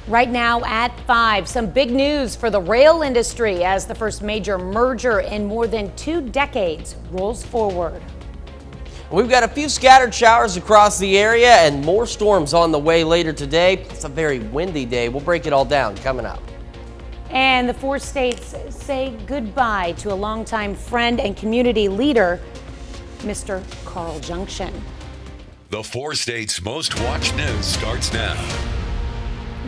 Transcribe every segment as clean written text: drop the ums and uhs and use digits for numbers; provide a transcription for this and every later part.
Right now at 5, some big news for the rail industry as the first major merger in more than 2 decades rolls forward. We've got a few scattered showers across the area and more storms on the way later today. It's a very windy day. We'll break it all down coming up. And the 4 states say goodbye to a longtime friend and community leader, Mr. Carl Junction. The 4 states' most watched news starts now.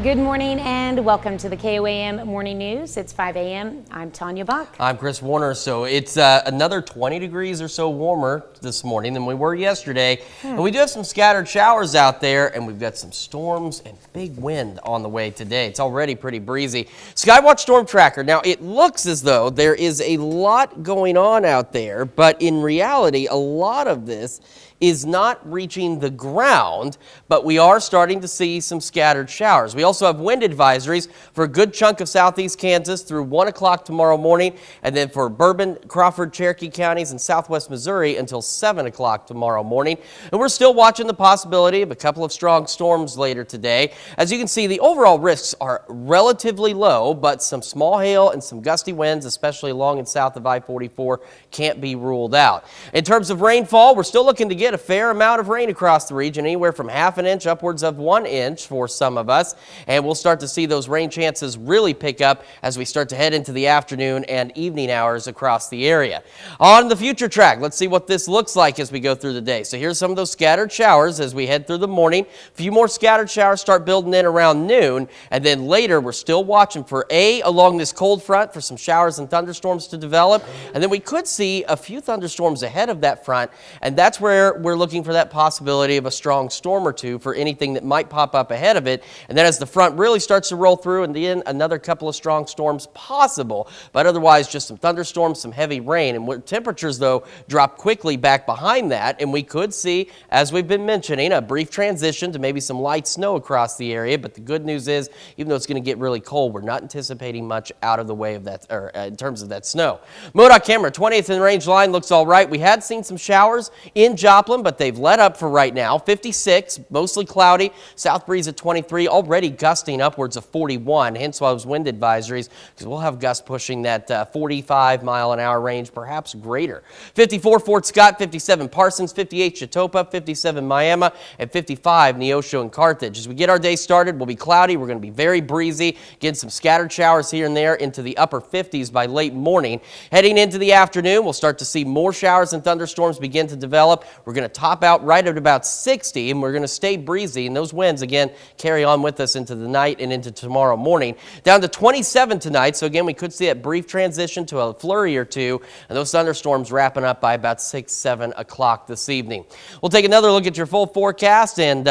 Good morning and welcome to the KOAM Morning News. It's 5 a.m. I'm Tanya Buck. I'm Chris Warner. So it's another 20 degrees or so warmer this morning than we were yesterday. And we do have some scattered showers out there, and we've got some storms and big wind on the way today. It's already pretty breezy. Skywatch Storm Tracker. Now, it looks as though there is a lot going on out there, but in reality, a lot of this is not reaching the ground, but we are starting to see some scattered showers. We also have wind advisories for a good chunk of southeast Kansas through 1 o'clock tomorrow morning, and then for Bourbon, Crawford, Cherokee counties and southwest Missouri until 7 o'clock tomorrow morning. And we're still watching the possibility of a couple of strong storms later today. As you can see, the overall risks are relatively low, but some small hail and some gusty winds, especially along and south of I-44, can't be ruled out. In terms of rainfall, we're still looking to get a fair amount of rain across the region, anywhere from ½ an inch upwards of 1 inch for some of us. And we'll start to see those rain chances really pick up as we start to head into the afternoon and evening hours across the area. On the future track, let's see what this looks like as we go through the day. So here's some of those scattered showers as we head through the morning. A few more scattered showers start building in around noon. And then later, we're still watching for along this cold front for some showers and thunderstorms to develop. And then we could see a few thunderstorms ahead of that front. And that's where we're looking for that possibility of a strong storm or two for anything that might pop up ahead of it. And then as the front really starts to roll through, and then another couple of strong storms possible, but otherwise just some thunderstorms, some heavy rain. And temperatures, though, drop quickly back behind that, and we could see, as we've been mentioning, a brief transition to maybe some light snow across the area. But the good news is, even though it's going to get really cold, we're not anticipating much out of the way of that, or in terms of that snow. MoDOT camera, 20th in range line, looks all right. We had seen some showers in Joplin, but they've let up for right now. 56, mostly cloudy. South breeze at 23, already gusting upwards of 41, hence why those wind advisories, because we'll have gusts pushing that 45-mile-an-hour range, perhaps greater. 54, Fort Scott, 57, Parsons, 58, Chetopa, 57, Miami, and 55, Neosho and Carthage. As we get our day started, we'll be cloudy. We're going to be very breezy, getting some scattered showers here and there into the upper 50s by late morning. Heading into the afternoon, we'll start to see more showers and thunderstorms begin to develop. We're going to top out right at about 60, and we're going to stay breezy, and those winds, again, carry on with us into the night and into tomorrow morning. Down to 27 tonight, so again, we could see a brief transition to a flurry or two, and those thunderstorms wrapping up by about 6, 7 o'clock this evening. We'll take another look at your full forecast, and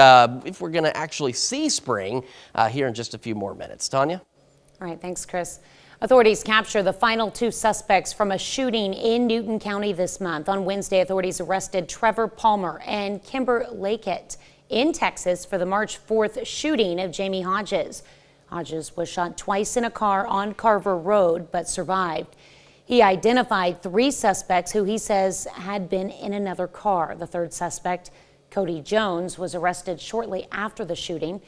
if we're going to actually see spring here in just a few more minutes. Tanya? All right, thanks, Chris. Authorities capture the final 2 suspects from a shooting in Newton County this month. On Wednesday, authorities arrested Trevor Palmer and Kimber Lakett in Texas for the March 4th shooting of Jamie Hodges. Hodges was shot twice in a car on Carver Road, but survived. He identified 3 suspects who he says had been in another car. The 3rd suspect, Cody Jones, was arrested shortly after the shooting.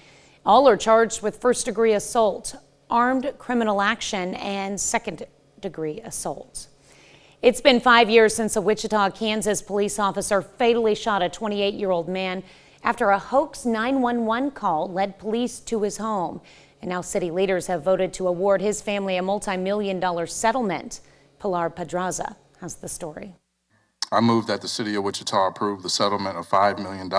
All are charged with first-degree assault, armed criminal action, and second-degree assault. It's been 5 years since a Wichita, Kansas police officer fatally shot a 28-year-old man after a hoax 911 call led police to his home. And now city leaders have voted to award his family a multi-million-dollar settlement. Pilar Pedraza has the story. I move that the city of Wichita approve the settlement of $5 million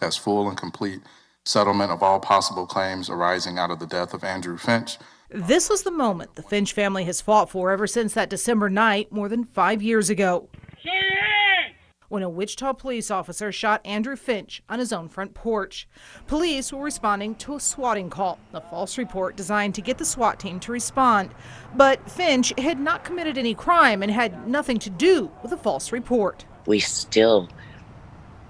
as full and complete settlement of all possible claims arising out of the death of Andrew Finch. This was the moment the Finch family has fought for ever since that December night more than 5 years ago, when a Wichita police officer shot Andrew Finch on his own front porch. Police were responding to a swatting call, a false report designed to get the SWAT team to respond. But Finch had not committed any crime and had nothing to do with a false report. We still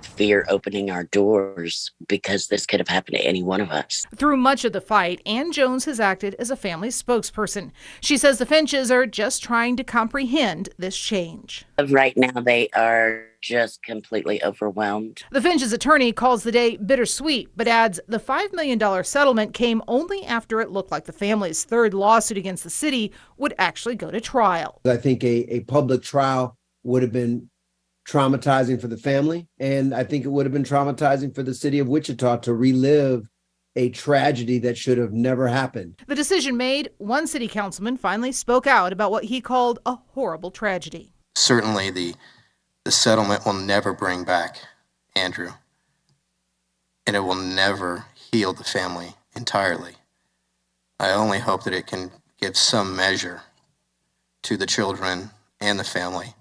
fear opening our doors because this could have happened to any one of us. Through much of the fight, Ann Jones has acted as a family spokesperson. She says the Finches are just trying to comprehend this change. Right now, they are just completely overwhelmed. The Finch's attorney calls the day bittersweet, but adds the $5 million settlement came only after it looked like the family's third lawsuit against the city would actually go to trial. I think a public trial would have been traumatizing for the family, and I think it would have been traumatizing for the city of Wichita to relive a tragedy that should have never happened. The decision made, one city councilman finally spoke out about what he called a horrible tragedy. Certainly the settlement will never bring back Andrew, and it will never heal the family entirely. I only hope that it can give some measure to the children and the family,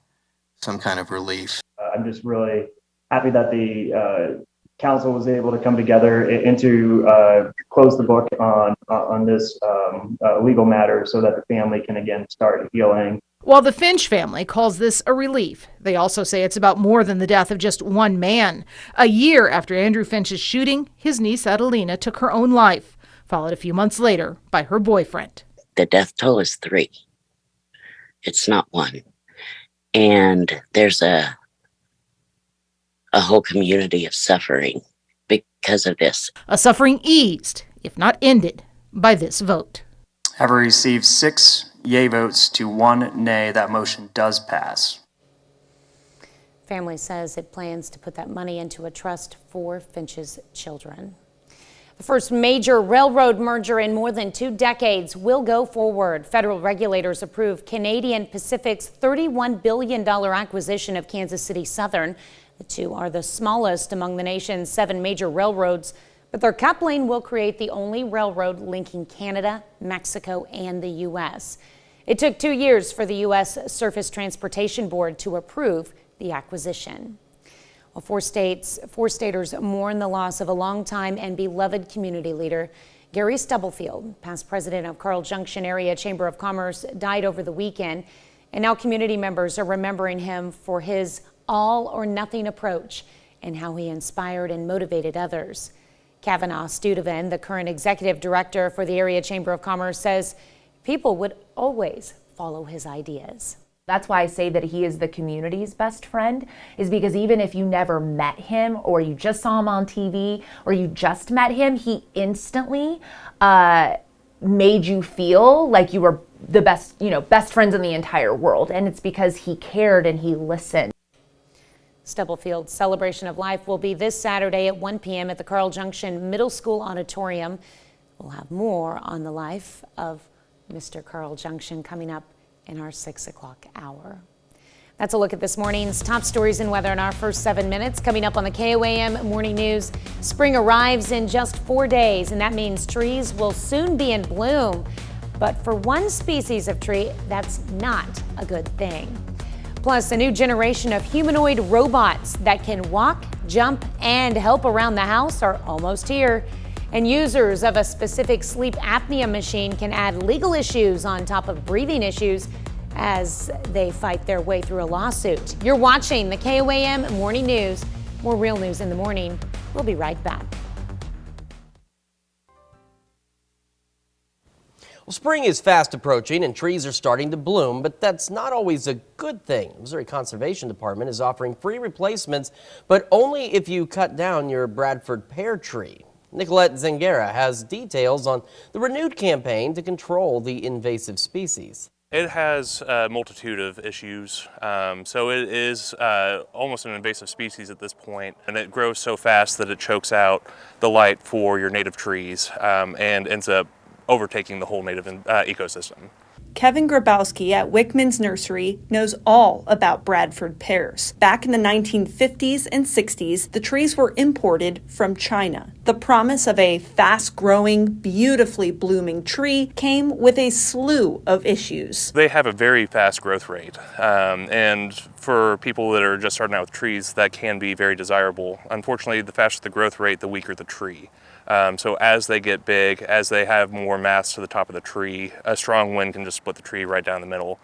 some kind of relief. I'm just really happy that the council was able to come together and to close the book on this legal matter so that the family can again start healing. While the Finch family calls this a relief, they also say it's about more than the death of just one man. A year after Andrew Finch's shooting, his niece Adelina took her own life, followed a few months later by her boyfriend. The death toll is 3. It's not 1. And there's a whole community of suffering because of this. A suffering eased, if not ended, by this vote. Having received 6 yay votes to 1 nay, that motion does pass. Family says it plans to put that money into a trust for Finch's children. The first major railroad merger in more than 2 decades will go forward. Federal regulators approved Canadian Pacific's $31 billion acquisition of Kansas City Southern. The two are the smallest among the nation's 7 major railroads, but their coupling will create the only railroad linking Canada, Mexico, and the U.S. It took 2 years for the U.S. Surface Transportation Board to approve the acquisition. Well, 4 staters mourn the loss of a longtime and beloved community leader. Gary Stubblefield, past president of Carl Junction Area Chamber of Commerce, died over the weekend, and now community members are remembering him for his all-or-nothing approach and how he inspired and motivated others. Kavanaugh Studevan, the current executive director for the Area Chamber of Commerce, says people would always follow his ideas. That's why I say that he is the community's best friend, is because even if you never met him or you just saw him on TV or you just met him, he instantly made you feel like you were the best, best friends in the entire world. And it's because he cared and he listened. Stubblefield's Celebration of Life will be this Saturday at 1 p.m. at the Carl Junction Middle School Auditorium. We'll have more on the life of Mr. Carl Junction coming up in our 6 o'clock hour. That's a look at this morning's top stories and weather in our first 7 minutes. Coming up on the KOAM Morning News, spring arrives in just 4 days, and that means trees will soon be in bloom. But for one species of tree, that's not a good thing. Plus, a new generation of humanoid robots that can walk, jump, and help around the house are almost here. And users of a specific sleep apnea machine can add legal issues on top of breathing issues as they fight their way through a lawsuit. You're watching the KOAM Morning News. More real news in the morning. We'll be right back. Well, spring is fast approaching and trees are starting to bloom, but that's not always a good thing. The Missouri Conservation Department is offering free replacements, but only if you cut down your Bradford pear tree. Nicolette Zangara has details on the renewed campaign to control the invasive species. It has a multitude of issues. So it is almost an invasive species at this point, and it grows so fast that it chokes out the light for your native trees and ends up overtaking the whole native ecosystem. Kevin Grabowski at Wickman's Nursery knows all about Bradford pears. Back in the 1950s and 60s, the trees were imported from China. The promise of a fast-growing, beautifully blooming tree came with a slew of issues. They have a very fast growth rate, and for people that are just starting out with trees, that can be very desirable. Unfortunately, the faster the growth rate, the weaker the tree. So as they get big, as they have more mass to the top of the tree, a strong wind can just split the tree right down the middle.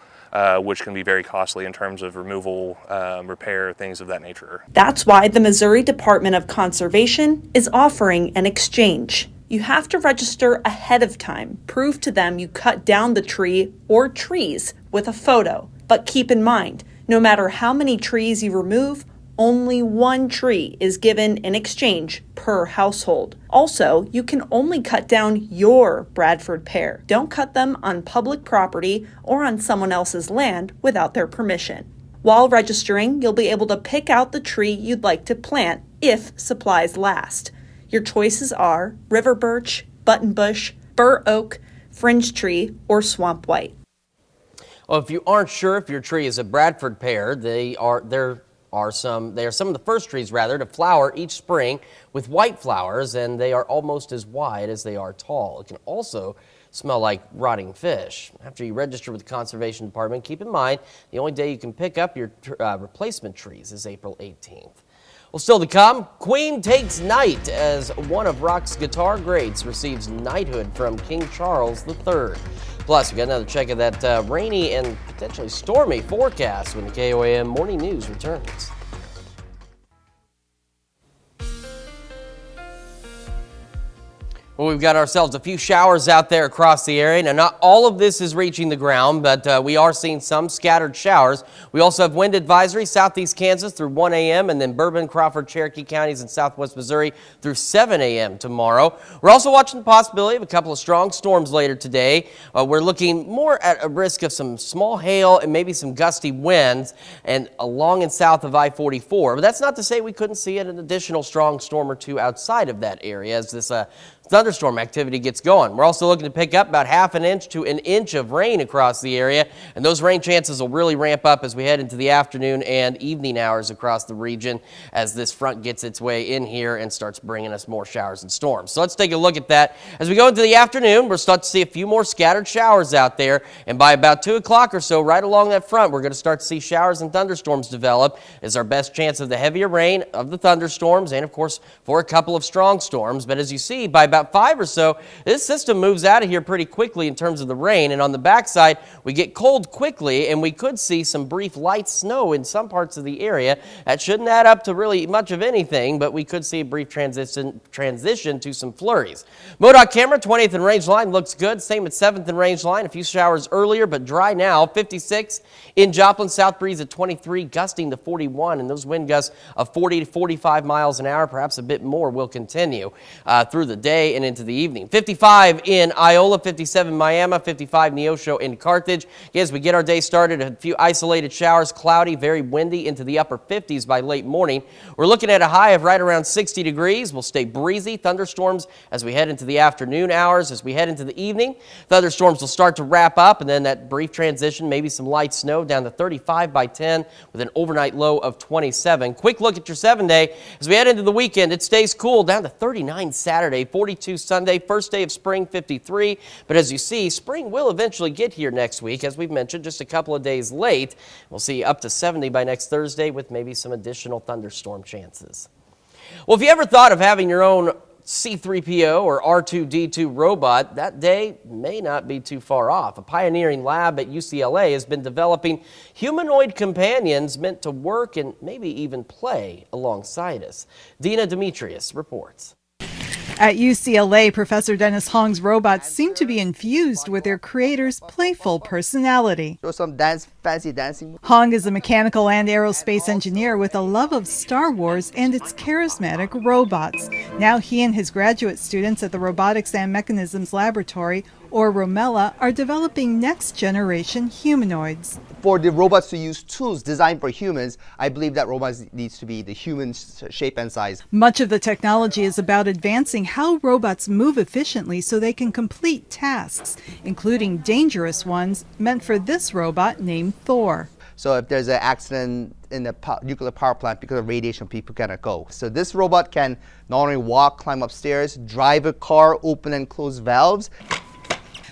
which can be very costly in terms of removal, repair, things of that nature. That's why the Missouri Department of Conservation is offering an exchange. You have to register ahead of time, prove to them you cut down the tree or trees with a photo. But keep in mind, no matter how many trees you remove, only one tree is given in exchange per household. Also, you can only cut down your Bradford pear. Don't cut them on public property or on someone else's land without their permission. While registering, you'll be able to pick out the tree you'd like to plant if supplies last. Your choices are river birch, buttonbush, bur oak, fringe tree, or swamp white. Well, if you aren't sure if your tree is a Bradford pear, they are some of the first trees to flower each spring with white flowers, and they are almost as wide as they are tall. It can also smell like rotting fish. After you register with the Conservation Department, keep in mind the only day you can pick up your replacement trees is April 18th. Well, still to come, Queen takes knight as one of rock's guitar greats receives knighthood from King Charles III. Plus, we got another check of that rainy and potentially stormy forecast when the KOAM Morning News returns. Well, we've got ourselves a few showers out there across the area. Now, not all of this is reaching the ground, but we are seeing some scattered showers. We also have wind advisory, southeast Kansas through 1 a.m., and then Bourbon, Crawford, Cherokee counties in southwest Missouri through 7 a.m. tomorrow. We're also watching the possibility of a couple of strong storms later today. We're looking more at a risk of some small hail and maybe some gusty winds and along and south of I-44. But that's not to say we couldn't see an additional strong storm or two outside of that area as this thunderstorm activity gets going. We're also looking to pick up about ½ an inch to an inch of rain across the area, and those rain chances will really ramp up as we head into the afternoon and evening hours across the region as this front gets its way in here and starts bringing us more showers and storms. So let's take a look at that. As we go into the afternoon, we'll start to see a few more scattered showers out there, and by about 2 o'clock or so, right along that front, we're going to start to see showers and thunderstorms develop. Is our best chance of the heavier rain, of the thunderstorms, and of course for a couple of strong storms. But as you see, by about 5 or so, this system moves out of here pretty quickly in terms of the rain, and on the backside we get cold quickly, and we could see some brief light snow in some parts of the area. That shouldn't add up to really much of anything, but we could see a brief transition to some flurries. MoDOT camera, 20th and Range Line looks good. Same at 7th and Range Line. A few showers earlier, but dry now. 56 in Joplin, south breeze at 23, gusting to 41, and those wind gusts of 40 to 45 miles an hour, perhaps a bit more, will continue through the day and into the evening. 55 in Iola, 57 Miami, 55 Neosho in Carthage. As we get our day started, a few isolated showers, cloudy, very windy into the upper 50s by late morning. We're looking at a high of right around 60 degrees. We'll stay breezy, thunderstorms as we head into the afternoon hours. As we head into the evening, thunderstorms will start to wrap up, and then that brief transition, maybe some light snow down to 35 by 10 with an overnight low of 27. Quick look at your 7-day. As we head into the weekend, it stays cool down to 39 Saturday, 42 Sunday, first day of spring 53. But as you see, spring will eventually get here next week, as we've mentioned, just a couple of days late. We'll see up to 70 by next Thursday with maybe some additional thunderstorm chances. Well, if you ever thought of having your own C-3PO or R2-D2 robot, that day may not be too far off. A pioneering lab at UCLA has been developing humanoid companions meant to work and maybe even play alongside us. Dina Demetrius reports. At UCLA, Professor Dennis Hong's robots seem to be infused with their creator's playful personality. Show some fancy dancing. Hong is a mechanical and aerospace engineer with a love of Star Wars and its charismatic robots. Now he and his graduate students at the Robotics and Mechanisms Laboratory, or ROMELA, are developing next-generation humanoids. For the robots to use tools designed for humans, I believe that robots needs to be the human shape and size. Much of the technology is about advancing how robots move efficiently so they can complete tasks, including dangerous ones meant for this robot named Thor. So if there's an accident in the nuclear power plant because of radiation, people cannot go. So this robot can not only walk, climb upstairs, drive a car, open and close valves.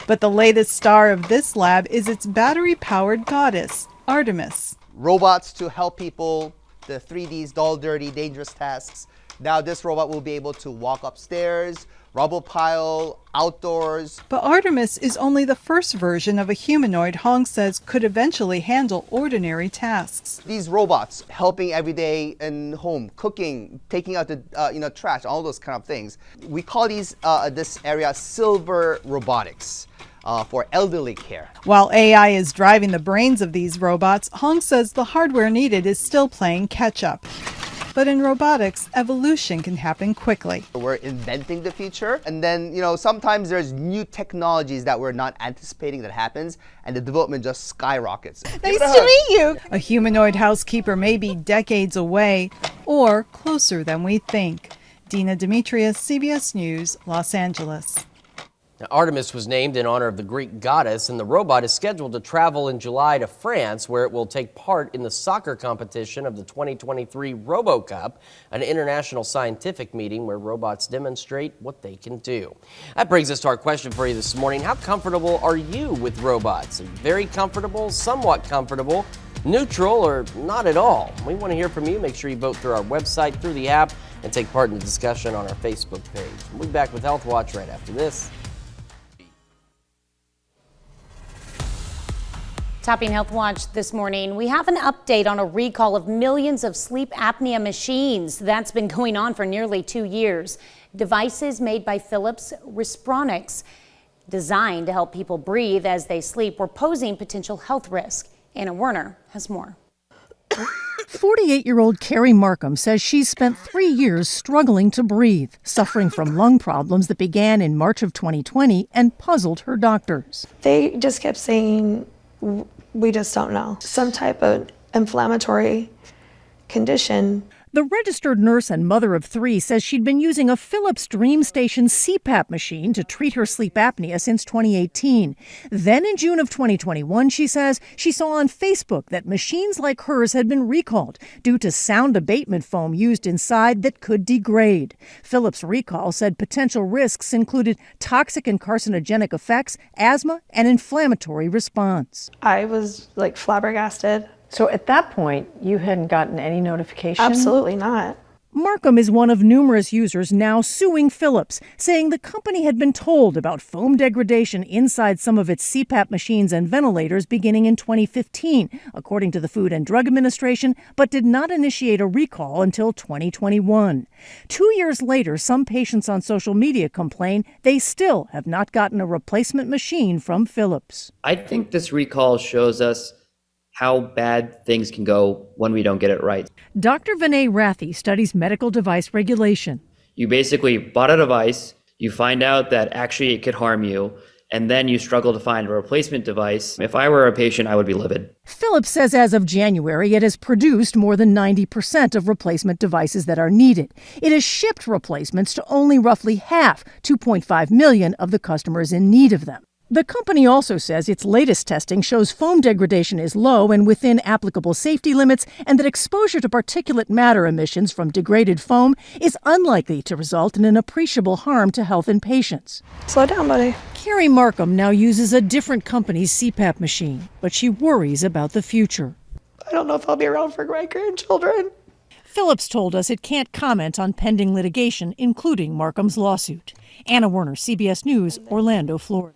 But the latest star of this lab is its battery-powered goddess, Artemis. Robots to help people, the 3Ds, dull, dirty, dangerous tasks, Now this robot will be able to walk upstairs, rubble pile, outdoors. But Artemis is only the first version of a humanoid Hong says could eventually handle ordinary tasks. These robots helping every day in home, cooking, taking out the trash, all those kind of things. We call these this area silver robotics. For elderly care. While AI is driving the brains of these robots, Hong says the hardware needed is still playing catch up. But in robotics, evolution can happen quickly. We're inventing the future, and then sometimes there's new technologies that we're not anticipating that happens, and the development just skyrockets. Nice to meet you. A humanoid housekeeper may be decades away or closer than we think. Dina Demetrius, CBS News, Los Angeles. Now, Artemis was named in honor of the Greek goddess, and the robot is scheduled to travel in July to France, where it will take part in the soccer competition of the 2023 Robo Cup, an international scientific meeting where robots demonstrate what they can do. That brings us to our question for you this morning. How comfortable are you with robots? Are you very comfortable, somewhat comfortable, neutral, or not at all? We want to hear from you. Make sure you vote through our website, through the app, and take part in the discussion on our Facebook page. We'll be back with Health Watch right after this. Topping Health Watch this morning, we have an update on a recall of millions of sleep apnea machines. That's been going on for nearly 2 years. Devices made by Philips Respironics, designed to help people breathe as they sleep, were posing potential health risk. Anna Werner has more. 48-year-old Carrie Markham says she's spent 3 years struggling to breathe, suffering from lung problems that began in March of 2020 and puzzled her doctors. They just kept saying, we just don't know. Some type of inflammatory condition. The registered nurse and mother of 3 says she'd been using a Philips DreamStation CPAP machine to treat her sleep apnea since 2018. Then in June of 2021, she says she saw on Facebook that machines like hers had been recalled due to sound abatement foam used inside that could degrade. Philips' recall said potential risks included toxic and carcinogenic effects, asthma, and inflammatory response. I was flabbergasted. So at that point, you hadn't gotten any notification? Absolutely not. Markham is one of numerous users now suing Philips, saying the company had been told about foam degradation inside some of its CPAP machines and ventilators beginning in 2015, according to the Food and Drug Administration, but did not initiate a recall until 2021. 2 years later, some patients on social media complain they still have not gotten a replacement machine from Philips. I think this recall shows us how bad things can go when we don't get it right. Dr. Vinay Rathi studies medical device regulation. You basically bought a device, you find out that actually it could harm you, and then you struggle to find a replacement device. If I were a patient, I would be livid. Philips says as of January, it has produced more than 90% of replacement devices that are needed. It has shipped replacements to only roughly half, 2.5 million of the customers in need of them. The company also says its latest testing shows foam degradation is low and within applicable safety limits, and that exposure to particulate matter emissions from degraded foam is unlikely to result in an appreciable harm to health in patients. Slow down, buddy. Carrie Markham now uses a different company's CPAP machine, but she worries about the future. I don't know if I'll be around for my grandchildren. Philips told us it can't comment on pending litigation, including Markham's lawsuit. Anna Werner, CBS News, Orlando, Florida.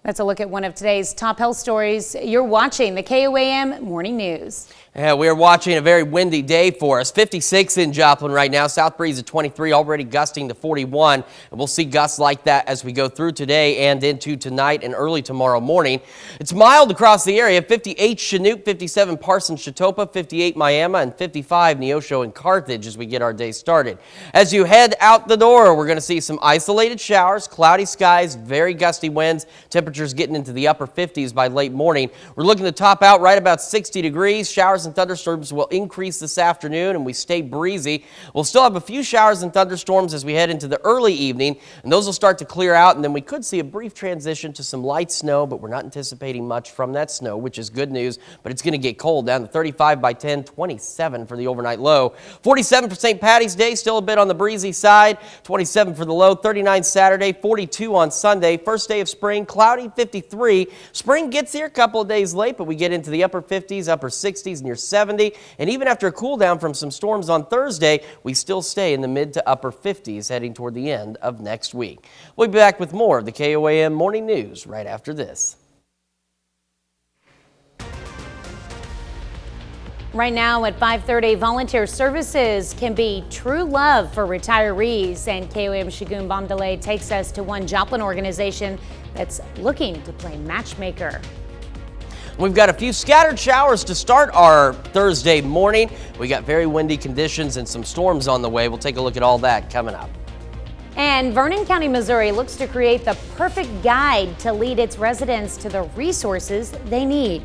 That's a look at one of today's top health stories. You're watching the KOAM Morning News. Yeah, we are watching a very windy day for us. 56 in Joplin right now. South breeze at 23, already gusting to 41. And we'll see gusts like that as we go through today and into tonight and early tomorrow morning. It's mild across the area. 58 Chinook, 57 Parsons, Chitopa, 58 Miami, and 55 Neosho and Carthage as we get our day started. As you head out the door, we're going to see some isolated showers, cloudy skies, very gusty winds. Temperatures getting into the upper 50s by late morning. We're looking to top out right about 60 degrees. Showers and thunderstorms will increase this afternoon, and we stay breezy. We'll still have a few showers and thunderstorms as we head into the early evening, and those will start to clear out, and then we could see a brief transition to some light snow, but we're not anticipating much from that snow, which is good news, but it's going to get cold down to 35 by 10, 27 for the overnight low. 47 for St. Patty's Day, still a bit on the breezy side. 27 for the low, 39 Saturday, 42 on Sunday. First day of spring, cloudy cloudy, 53. Spring gets here a couple of days late, but we get into the upper 50s, upper 60s, near 70. And even after a cool down from some storms on Thursday, we still stay in the mid to upper 50s heading toward the end of next week. We'll be back with more of the KOAM Morning News right after this. Right now at 5:30, volunteer services can be true love for retirees, and KOAM Shagun Bomdale takes us to one Joplin organization that's looking to play matchmaker. We've got a few scattered showers to start our Thursday morning. We got very windy conditions and some storms on the way. We'll take a look at all that coming up. And Vernon County, Missouri looks to create the perfect guide to lead its residents to the resources they need.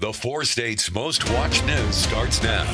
The 4 states' most watched news starts now.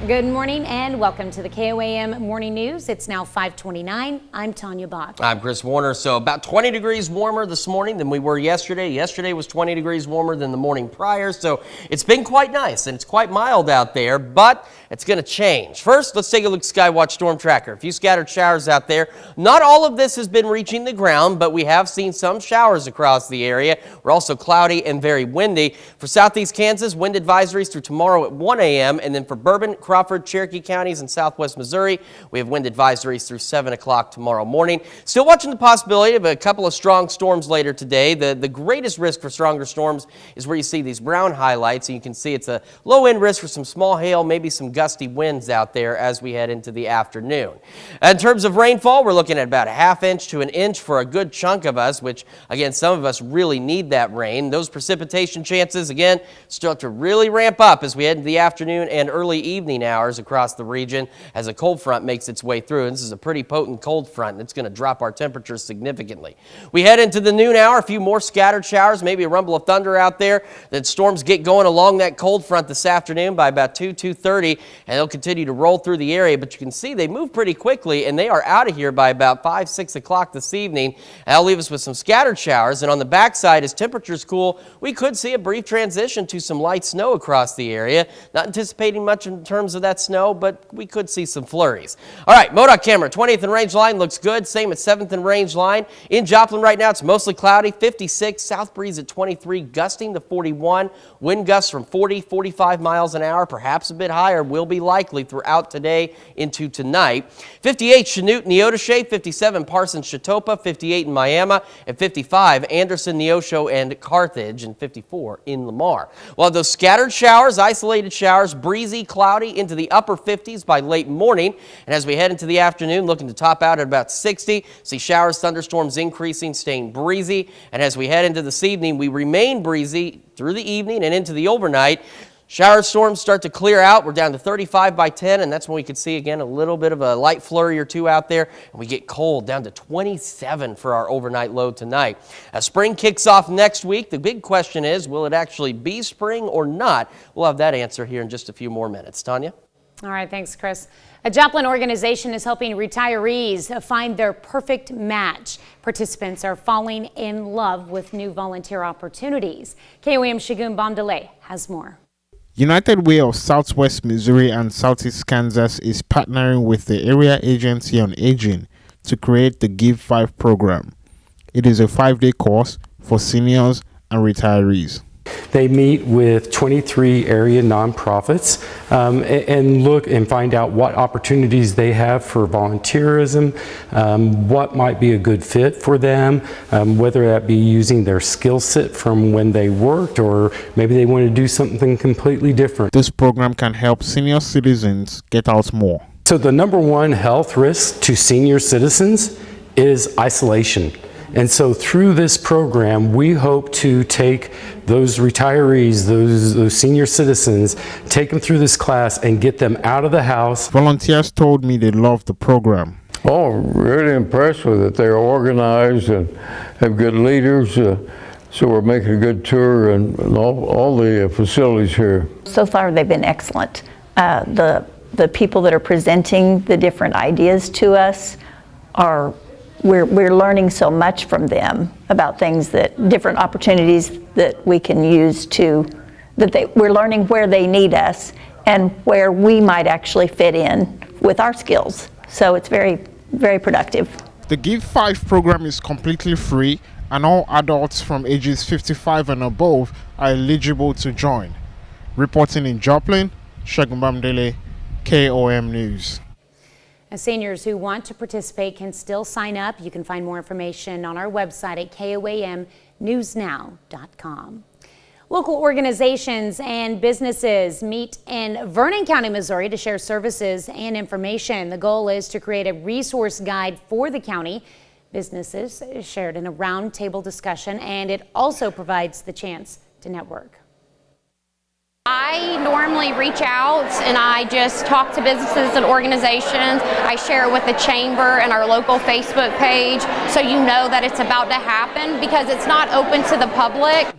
Good morning and welcome to the KOAM Morning News. It's now 5:29. I'm Tanya Bach. I'm Chris Warner. So about 20 degrees warmer this morning than we were yesterday. Yesterday was 20 degrees warmer than the morning prior. So it's been quite nice and it's quite mild out there, but it's going to change. First, let's take a look at Skywatch Storm Tracker. A few scattered showers out there. Not all of this has been reaching the ground, but we have seen some showers across the area. We're also cloudy and very windy. For southeast Kansas, wind advisories through tomorrow at 1 a.m. And then for Bourbon, Crawford, Cherokee counties, and southwest Missouri, we have wind advisories through 7 o'clock tomorrow morning. Still watching the possibility of a couple of strong storms later today. The greatest risk for stronger storms is where you see these brown highlights, and you can see it's a low-end risk for some small hail, maybe some gusty winds out there as we head into the afternoon. In terms of rainfall, we're looking at about a ½ inch to an inch for a good chunk of us, which, again, some of us really need that rain. Those precipitation chances, again, start to really ramp up as we head into the afternoon and early evening hours across the region as a cold front makes its way through. And this is a pretty potent cold front, and it's going to drop our temperatures significantly. We head into the noon hour, a few more scattered showers, maybe a rumble of thunder out there. Then storms get going along that cold front this afternoon by about 2:30, and they'll continue to roll through the area. But you can see they move pretty quickly, and they are out of here by about 5, 6 o'clock this evening. That'll leave us with some scattered showers. And on the backside, as temperatures cool, we could see a brief transition to some light snow across the area. Not anticipating much in terms of that snow, but we could see some flurries. All right, MoDOT camera, 20th and Range Line looks good. Same at 7th and Range Line. In Joplin right now, it's mostly cloudy, 56. South breeze at 23, gusting to 41. Wind gusts from 40, 45 miles an hour, perhaps a bit higher, will be likely throughout today into tonight. 58 Chanute, Neodesha, 57 Parsons, Chatopa, 58 in Miami, and 55 Anderson, Neosho, and Carthage, and 54 in Lamar. We'll have those scattered showers, isolated showers, breezy, cloudy into the upper 50s by late morning. And as we head into the afternoon, looking to top out at about 60. See showers, thunderstorms increasing, staying breezy. And as we head into this evening, we remain breezy through the evening and into the overnight. Shower storms start to clear out. We're down to 35 by 10, and that's when we could see, again, a little bit of a light flurry or two out there. And we get cold, down to 27 for our overnight low tonight. As spring kicks off next week, the big question is, will it actually be spring or not? We'll have that answer here in just a few more minutes. Tanya? All right, thanks, Chris. A Joplin organization is helping retirees find their perfect match. Participants are falling in love with new volunteer opportunities. KOAM Shagun Bomdale has more. United Way of Southwest Missouri and Southeast Kansas is partnering with the Area Agency on Aging to create the Give 5 program. It is a 5-day course for seniors and retirees. They meet with 23 area nonprofits and look and find out what opportunities they have for volunteerism, what might be a good fit for them, whether that be using their skill set from when they worked, or maybe they want to do something completely different. This program can help senior citizens get out more. So the number one health risk to senior citizens is isolation. And so through this program, we hope to take those retirees, those senior citizens, take them through this class and get them out of the house. Volunteers told me they loved the program. Oh, really impressed with it. They're organized and have good leaders. So we're making a good tour and all the facilities here. So far, they've been excellent. The people that are presenting the different ideas to us are we're learning so much from them about things, that different opportunities that we can use we're learning where they need us and where we might actually fit in with our skills. So it's very, very productive. The Give 5 program is completely free, and all adults from ages 55 and above are eligible to join. Reporting in Joplin, Segun Bamdele, KOAM News. Seniors who want to participate can still sign up. You can find more information on our website at koamnewsnow.com. Local organizations and businesses meet in Vernon County, Missouri to share services and information. The goal is to create a resource guide for the county. Businesses shared in a roundtable discussion, and it also provides the chance to network. I normally reach out and I just talk to businesses and organizations. I share it with the chamber and our local Facebook page so you know that it's about to happen because it's not open to the public.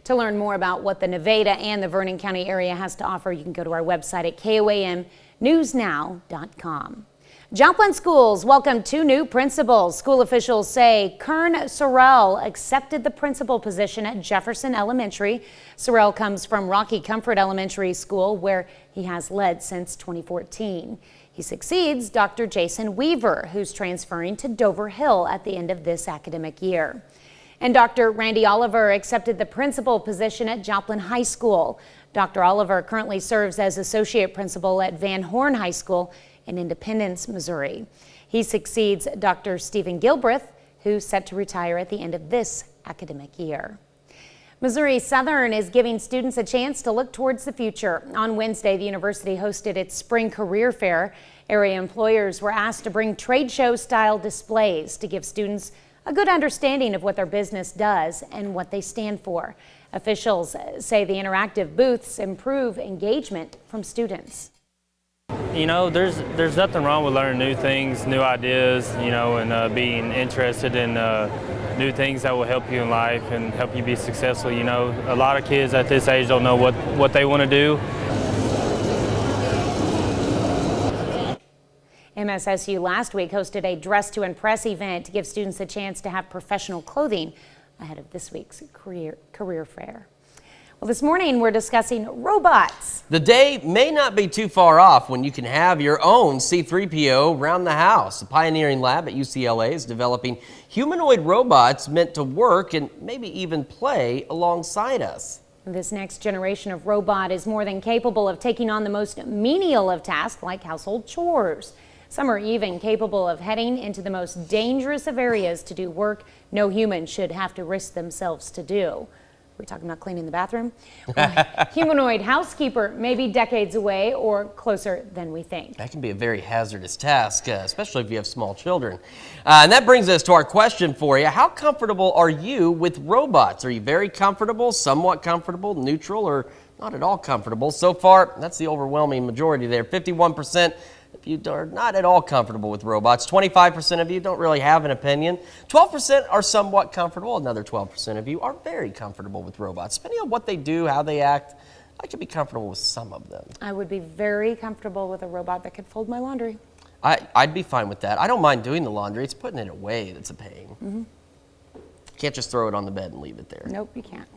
To learn more about what the Nevada and the Vernon County area has to offer, you can go to our website at koamnewsnow.com. Joplin schools welcomed 2 new principals. School officials say Kern Sorrell accepted the principal position at Jefferson Elementary. Sorrell comes from Rocky Comfort Elementary School, where he has led since 2014. He succeeds Dr. Jason Weaver, who's transferring to Dover Hill at the end of this academic year. And Dr. Randy Oliver accepted the principal position at Joplin High School. Dr. Oliver currently serves as associate principal at Van Horn High School in Independence, Missouri. He succeeds Dr. Stephen Gilbreth, who's set to retire at the end of this academic year. Missouri Southern is giving students a chance to look towards the future. On Wednesday, the university hosted its spring career fair. Area employers were asked to bring trade show style displays to give students a good understanding of what their business does and what they stand for. Officials say the interactive booths improve engagement from students. You know, there's nothing wrong with learning new things, new ideas, you know, and being interested in new things that will help you in life and help you be successful. You know, a lot of kids at this age don't know what they want to do. MSSU last week hosted a Dress to Impress event to give students a chance to have professional clothing ahead of this week's career fair. Well, this morning we're discussing robots. The day may not be too far off when you can have your own C-3PO around the house. The pioneering lab at UCLA is developing humanoid robots meant to work and maybe even play alongside us. This next generation of robot is more than capable of taking on the most menial of tasks like household chores. Some are even capable of heading into the most dangerous of areas to do work no human should have to risk themselves to do. We're talking about cleaning the bathroom. Well, humanoid housekeeper may be decades away or closer than we think. That can be a very hazardous task, especially if you have small children. And that brings us to our question for you. How comfortable are you with robots? Are you very comfortable, somewhat comfortable, neutral, or not at all comfortable? So far, that's the overwhelming majority there. 51% of you are not at all comfortable with robots. 25% of you don't really have an opinion. 12% are somewhat comfortable. Another 12% of you are very comfortable with robots. Depending on what they do, how they act, I could be comfortable with some of them. I would be very comfortable with a robot that could fold my laundry. I'd be fine with that. I don't mind doing the laundry. It's putting it away that's a pain. Mm-hmm. Can't just throw it on the bed and leave it there. Nope, you can't.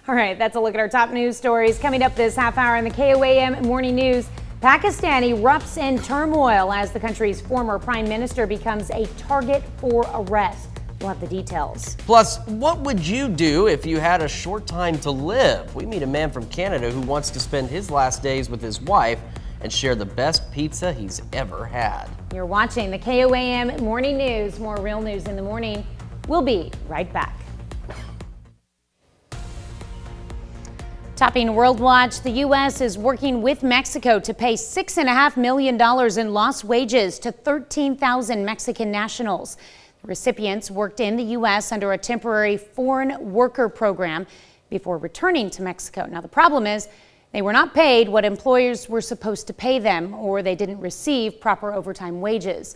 All right, that's a look at our top news stories. Coming up this half hour in the KOAM Morning News, Pakistan erupts in turmoil as the country's former prime minister becomes a target for arrest. We'll have the details. Plus, what would you do if you had a short time to live? We meet a man from Canada who wants to spend his last days with his wife and share the best pizza he's ever had. You're watching the KOAM Morning News. More real news in the morning. We'll be right back. Topping World Watch, the U.S. is working with Mexico to pay $6.5 million in lost wages to 13,000 Mexican nationals. The recipients worked in the U.S. under a temporary foreign worker program before returning to Mexico. Now, the problem is they were not paid what employers were supposed to pay them, or they didn't receive proper overtime wages.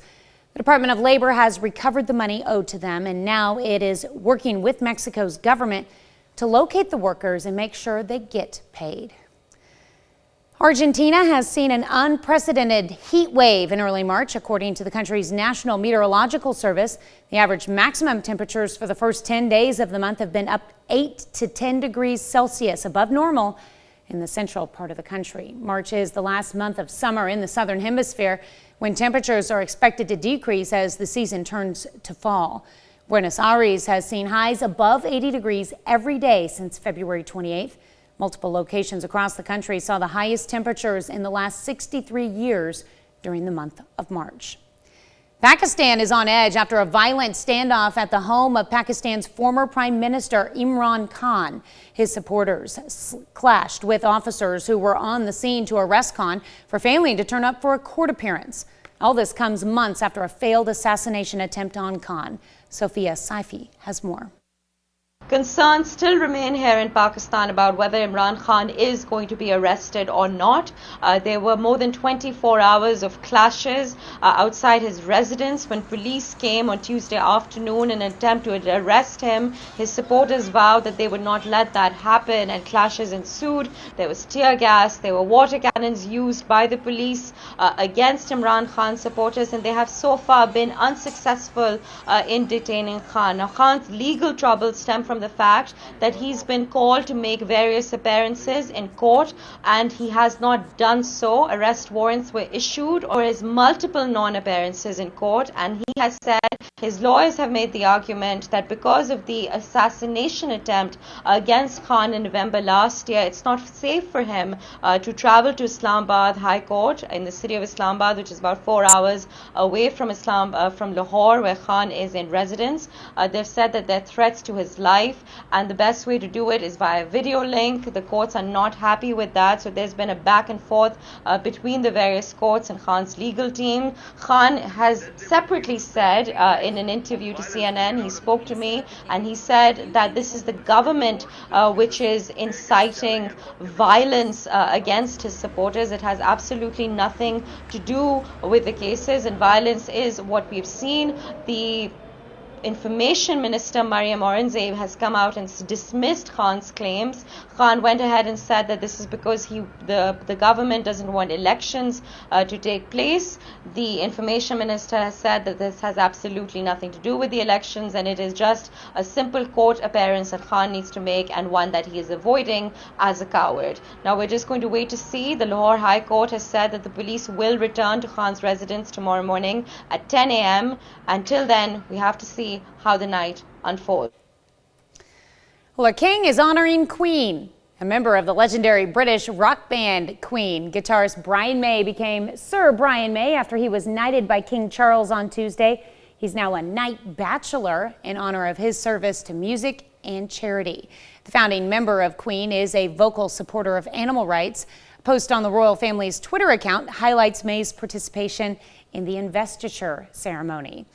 The Department of Labor has recovered the money owed to them, and now it is working with Mexico's government to locate the workers and make sure they get paid. Argentina has seen an unprecedented heat wave in early March, according to the country's National Meteorological Service. The average maximum temperatures for the first 10 days of the month have been up 8 to 10 degrees Celsius above normal in the central part of the country. March is the last month of summer in the southern hemisphere, when temperatures are expected to decrease as the season turns to fall. Buenos Aires has seen highs above 80 degrees every day since February 28th. Multiple locations across the country saw the highest temperatures in the last 63 years during the month of March. Pakistan is on edge after a violent standoff at the home of Pakistan's former Prime Minister Imran Khan. His supporters clashed with officers who were on the scene to arrest Khan for failing to turn up for a court appearance. All this comes months after a failed assassination attempt on Khan. Sophia Saifi has more. Concerns still remain here in Pakistan about whether Imran Khan is going to be arrested or not. There were more than 24 hours of clashes outside his residence when police came on Tuesday afternoon in an attempt to arrest him. His supporters vowed that they would not let that happen, and clashes ensued. There was tear gas, there were water cannons used by the police against Imran Khan's supporters, and they have so far been unsuccessful in detaining Khan. Now, Khan's legal troubles stem from the fact that he's been called to make various appearances in court and he has not done so. Arrest warrants were issued for his multiple non-appearances in court, and he has said his lawyers have made the argument that because of the assassination attempt against Khan in November last year, it's not safe for him to travel to Islamabad High Court in the city of Islamabad, which is about 4 hours away from from Lahore, where Khan is in residence. They've said that there are threats to his life, and the best way to do it is via video link. The courts are not happy with that, so there's been a back and forth between the various courts and Khan's legal team. Khan has separately said in an interview to CNN, he spoke to me, and he said that this is the government which is inciting violence against his supporters. It has absolutely nothing to do with the cases, and violence is what we've seen. The Information Minister Maryam Aurangzeb has come out and dismissed Khan's claims. Khan went ahead and said that this is because the government doesn't want elections to take place. The Information Minister has said that this has absolutely nothing to do with the elections, and it is just a simple court appearance that Khan needs to make, and one that he is avoiding as a coward. Now we're just going to wait to see. The Lahore High Court has said that the police will return to Khan's residence tomorrow morning at 10 a.m. Until then, we have to see how the night unfolds. Well, a king is honoring Queen. A member of the legendary British rock band Queen, guitarist Brian May became Sir Brian May after he was knighted by King Charles on Tuesday. He's now a Knight Bachelor in honor of his service to music and charity. The founding member of Queen is a vocal supporter of animal rights. A post on the royal family's Twitter account highlights May's participation in the investiture ceremony.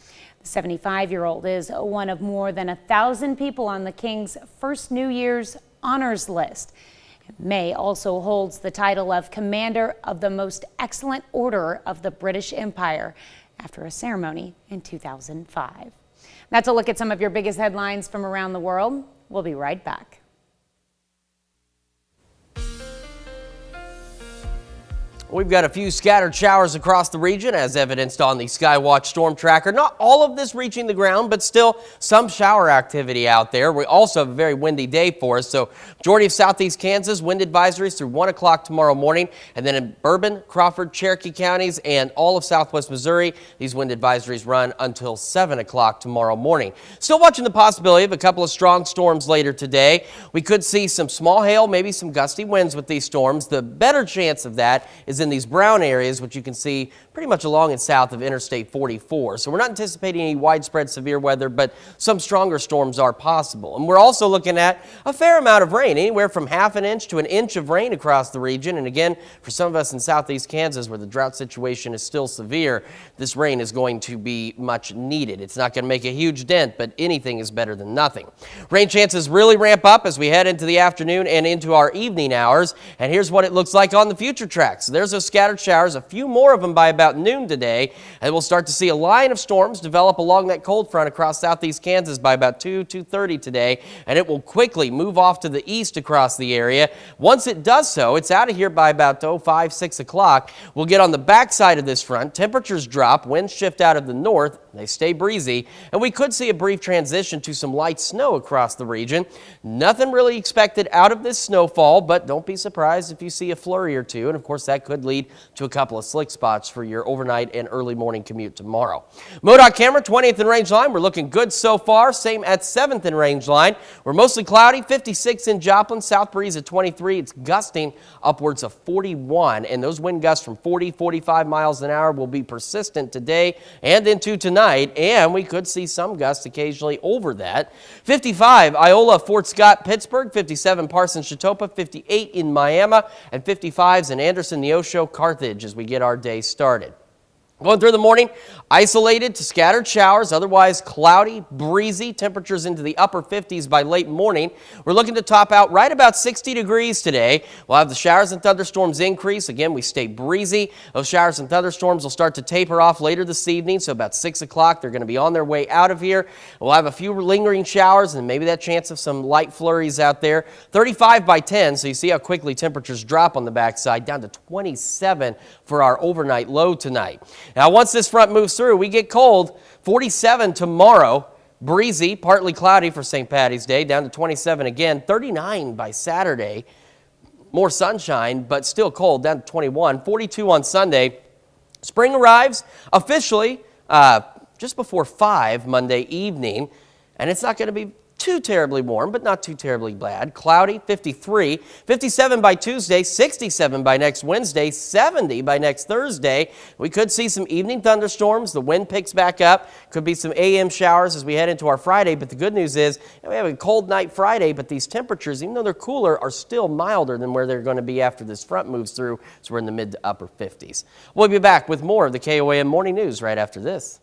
The 75-year-old is one of more than 1,000 people on the King's first New Year's honors list. May also holds the title of Commander of the Most Excellent Order of the British Empire after a ceremony in 2005. That's a look at some of your biggest headlines from around the world. We'll be right back. We've got a few scattered showers across the region, as evidenced on the Skywatch Storm Tracker. Not all of this reaching the ground, but still some shower activity out there. We also have a very windy day for us, so majority of southeast Kansas, wind advisories through 1 o'clock tomorrow morning. And then in Bourbon, Crawford, Cherokee counties, and all of southwest Missouri, these wind advisories run until 7 o'clock tomorrow morning. Still watching the possibility of a couple of strong storms later today. We could see some small hail, maybe some gusty winds with these storms. The better chance of that is in these brown areas, which you can see pretty much along and south of Interstate 44. So we're not anticipating any widespread severe weather, but some stronger storms are possible. And we're also looking at a fair amount of rain, anywhere from ½ an inch to an inch of rain across the region. And again, for some of us in southeast Kansas, where the drought situation is still severe, this rain is going to be much needed. It's not going to make a huge dent, but anything is better than nothing. Rain chances really ramp up as we head into the afternoon and into our evening hours. And here's what it looks like on the future tracks. There's those scattered showers, a few more of them by about noon today, and we'll start to see a line of storms develop along that cold front across southeast Kansas by about 2:30 today, and it will quickly move off to the east across the area. Once it does so, it's out of here by about 5, 6 o'clock. We'll get on the backside of this front. Temperatures drop, winds shift out of the north, they stay breezy, and we could see a brief transition to some light snow across the region. Nothing really expected out of this snowfall, but don't be surprised if you see a flurry or two, and of course that could could lead to a couple of slick spots for your overnight and early morning commute tomorrow. MoDOT camera, 20th and Rangeline. We're looking good so far. Same at 7th and Rangeline. We're mostly cloudy, 56 in Joplin, south breeze at 23. It's gusting upwards of 41, and those wind gusts from 40, 45 miles an hour will be persistent today and into tonight, and we could see some gusts occasionally over that. 55, Iola, Fort Scott, Pittsburgh, 57, Parsons, Chatopa, 58 in Miami, and 55s in Anderson, Neosho, Carthage as we get our day started. Going through the morning, isolated to scattered showers, otherwise cloudy, breezy, temperatures into the upper 50s by late morning. We're looking to top out right about 60 degrees today. We'll have the showers and thunderstorms increase. Again, we stay breezy. Those showers and thunderstorms will start to taper off later this evening, so about 6 o'clock they're going to be on their way out of here. We'll have a few lingering showers and maybe that chance of some light flurries out there. 35 by 10, so you see how quickly temperatures drop on the backside, down to 27 for our overnight low tonight. Now, once this front moves through, we get cold. 47 tomorrow, breezy, partly cloudy for St. Patty's Day, down to 27 again. 39 by Saturday, more sunshine, but still cold, down to 21. 42 on Sunday. Spring arrives officially just before 5 Monday evening, and it's not going to be too terribly warm, but not too terribly bad. Cloudy, 53, 57 by Tuesday, 67 by next Wednesday, 70 by next Thursday. We could see some evening thunderstorms. The wind picks back up. Could be some AM showers as we head into our Friday, but the good news is we have a cold night Friday, but these temperatures, even though they're cooler, are still milder than where they're going to be after this front moves through, so we're in the mid to upper 50s. We'll be back with more of the KOAM Morning News right after this.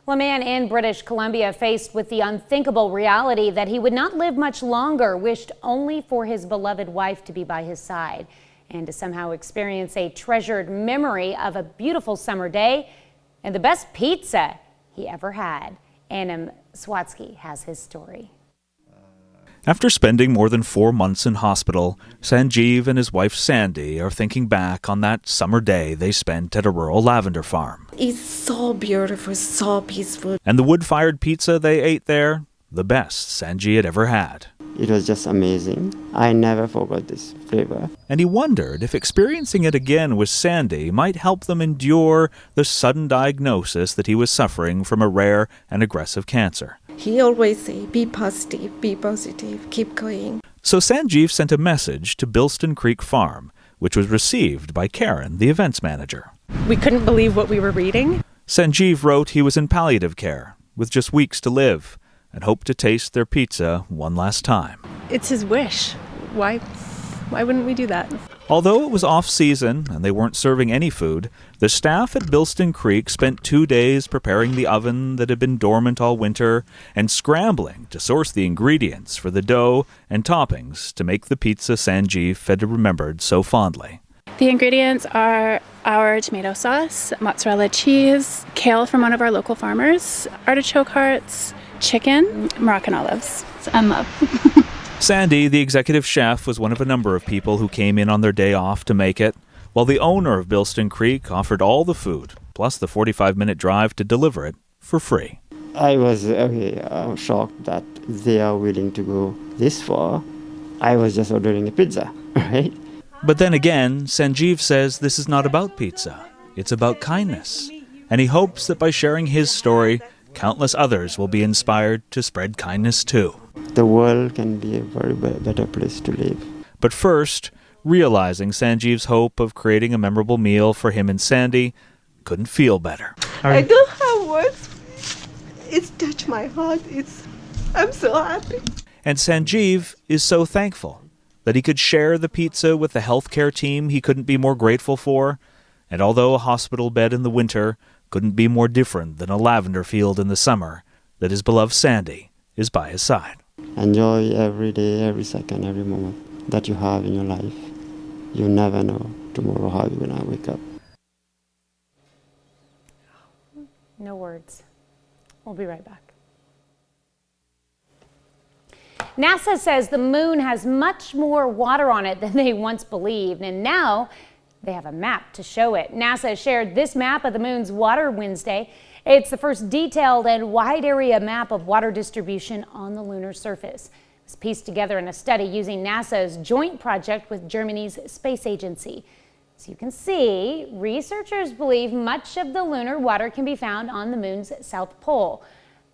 Well, a man in British Columbia faced with the unthinkable reality that he would not live much longer, wished only for his beloved wife to be by his side and to somehow experience a treasured memory of a beautiful summer day and the best pizza he ever had. Anam Swatsky has his story. After spending more than 4 months in hospital, Sanjeev and his wife Sandy are thinking back on that summer day they spent at a rural lavender farm. It's so beautiful, so peaceful. And the wood-fired pizza they ate there, the best Sanjeev had ever had. It was just amazing. I never forgot this flavor. And he wondered if experiencing it again with Sandy might help them endure the sudden diagnosis that he was suffering from a rare and aggressive cancer. He always say, be positive, keep going. So Sanjeev sent a message to Bilston Creek Farm, which was received by Karen, the events manager. We couldn't believe what we were reading. Sanjeev wrote he was in palliative care, with just weeks to live, and hoped to taste their pizza one last time. It's his wish. Why wouldn't we do that? Although it was off-season and they weren't serving any food, the staff at Bilston Creek spent 2 days preparing the oven that had been dormant all winter and scrambling to source the ingredients for the dough and toppings to make the pizza Sanjeev had remembered so fondly. The ingredients are our tomato sauce, mozzarella cheese, kale from one of our local farmers, artichoke hearts, chicken, Moroccan olives. I'm up. Sandy, the executive chef, was one of a number of people who came in on their day off to make it, while the owner of Bilston Creek offered all the food, plus the 45-minute drive to deliver it, for free. I was shocked that they are willing to go this far. I was just ordering a pizza, right? But then again, Sanjeev says this is not about pizza. It's about kindness. And he hopes that by sharing his story, countless others will be inspired to spread kindness too. The world can be a very better place to live. But first, realizing Sanjeev's hope of creating a memorable meal for him and Sandy couldn't feel better. I don't have words. It's touched my heart. I'm so happy. And Sanjeev is so thankful that he could share the pizza with the healthcare team he couldn't be more grateful for. And although a hospital bed in the winter couldn't be more different than a lavender field in the summer, that his beloved Sandy is by his side. Enjoy every day, every second, every moment that you have in your life. You never know tomorrow how you're going to wake up. No words. We'll be right back. NASA says the moon has much more water on it than they once believed, and now they have a map to show it. NASA shared this map of the moon's water Wednesday. It's the first detailed and wide area map of water distribution on the lunar surface. was pieced together in a study using NASA's joint project with Germany's space agency. As you can see, researchers believe much of the lunar water can be found on the moon's south pole.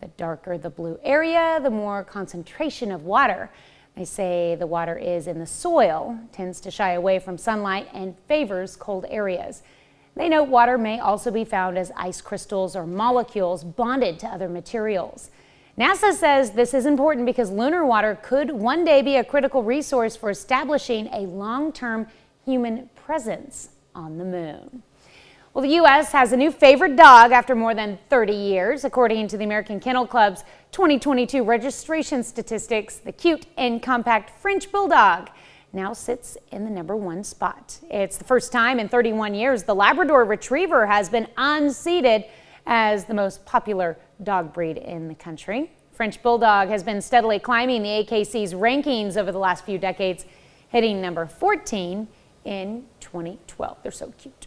The darker the blue area, the more concentration of water. They say the water is in the soil, tends to shy away from sunlight, and favors cold areas. They note water may also be found as ice crystals or molecules bonded to other materials. NASA says this is important because lunar water could one day be a critical resource for establishing a long-term human presence on the moon. Well, the U.S. has a new favorite dog after more than 30 years. According to the American Kennel Club's 2022 registration statistics, the cute and compact French Bulldog now sits in the #1 spot. It's the first time in 31 years the Labrador Retriever has been unseated as the most popular dog breed in the country. French Bulldog has been steadily climbing the AKC's rankings over the last few decades, hitting #14 in 2012. They're so cute.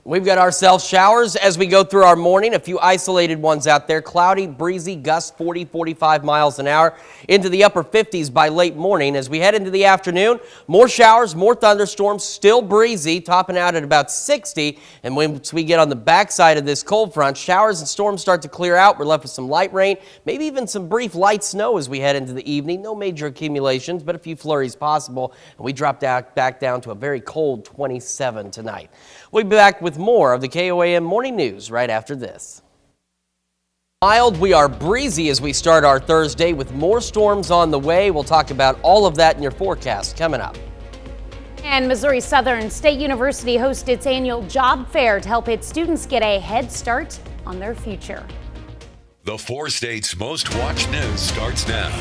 We've got ourselves showers as we go through our morning. A few isolated ones out there. Cloudy, breezy, gusts 40, 45 miles an hour into the upper 50s by late morning. As we head into the afternoon, more showers, more thunderstorms, still breezy, topping out at about 60. And once we get on the backside of this cold front, showers and storms start to clear out. We're left with some light rain, maybe even some brief light snow as we head into the evening. No major accumulations, but a few flurries possible. And we drop back down to a very cold 27 tonight. We'll be back with more of the KOAM Morning News right after this. Mild, we are breezy as we start our Thursday with more storms on the way. We'll talk about all of that in your forecast coming up. And Missouri Southern State University hosts its annual job fair to help its students get a head start on their future. The 4 states' most watched news starts now.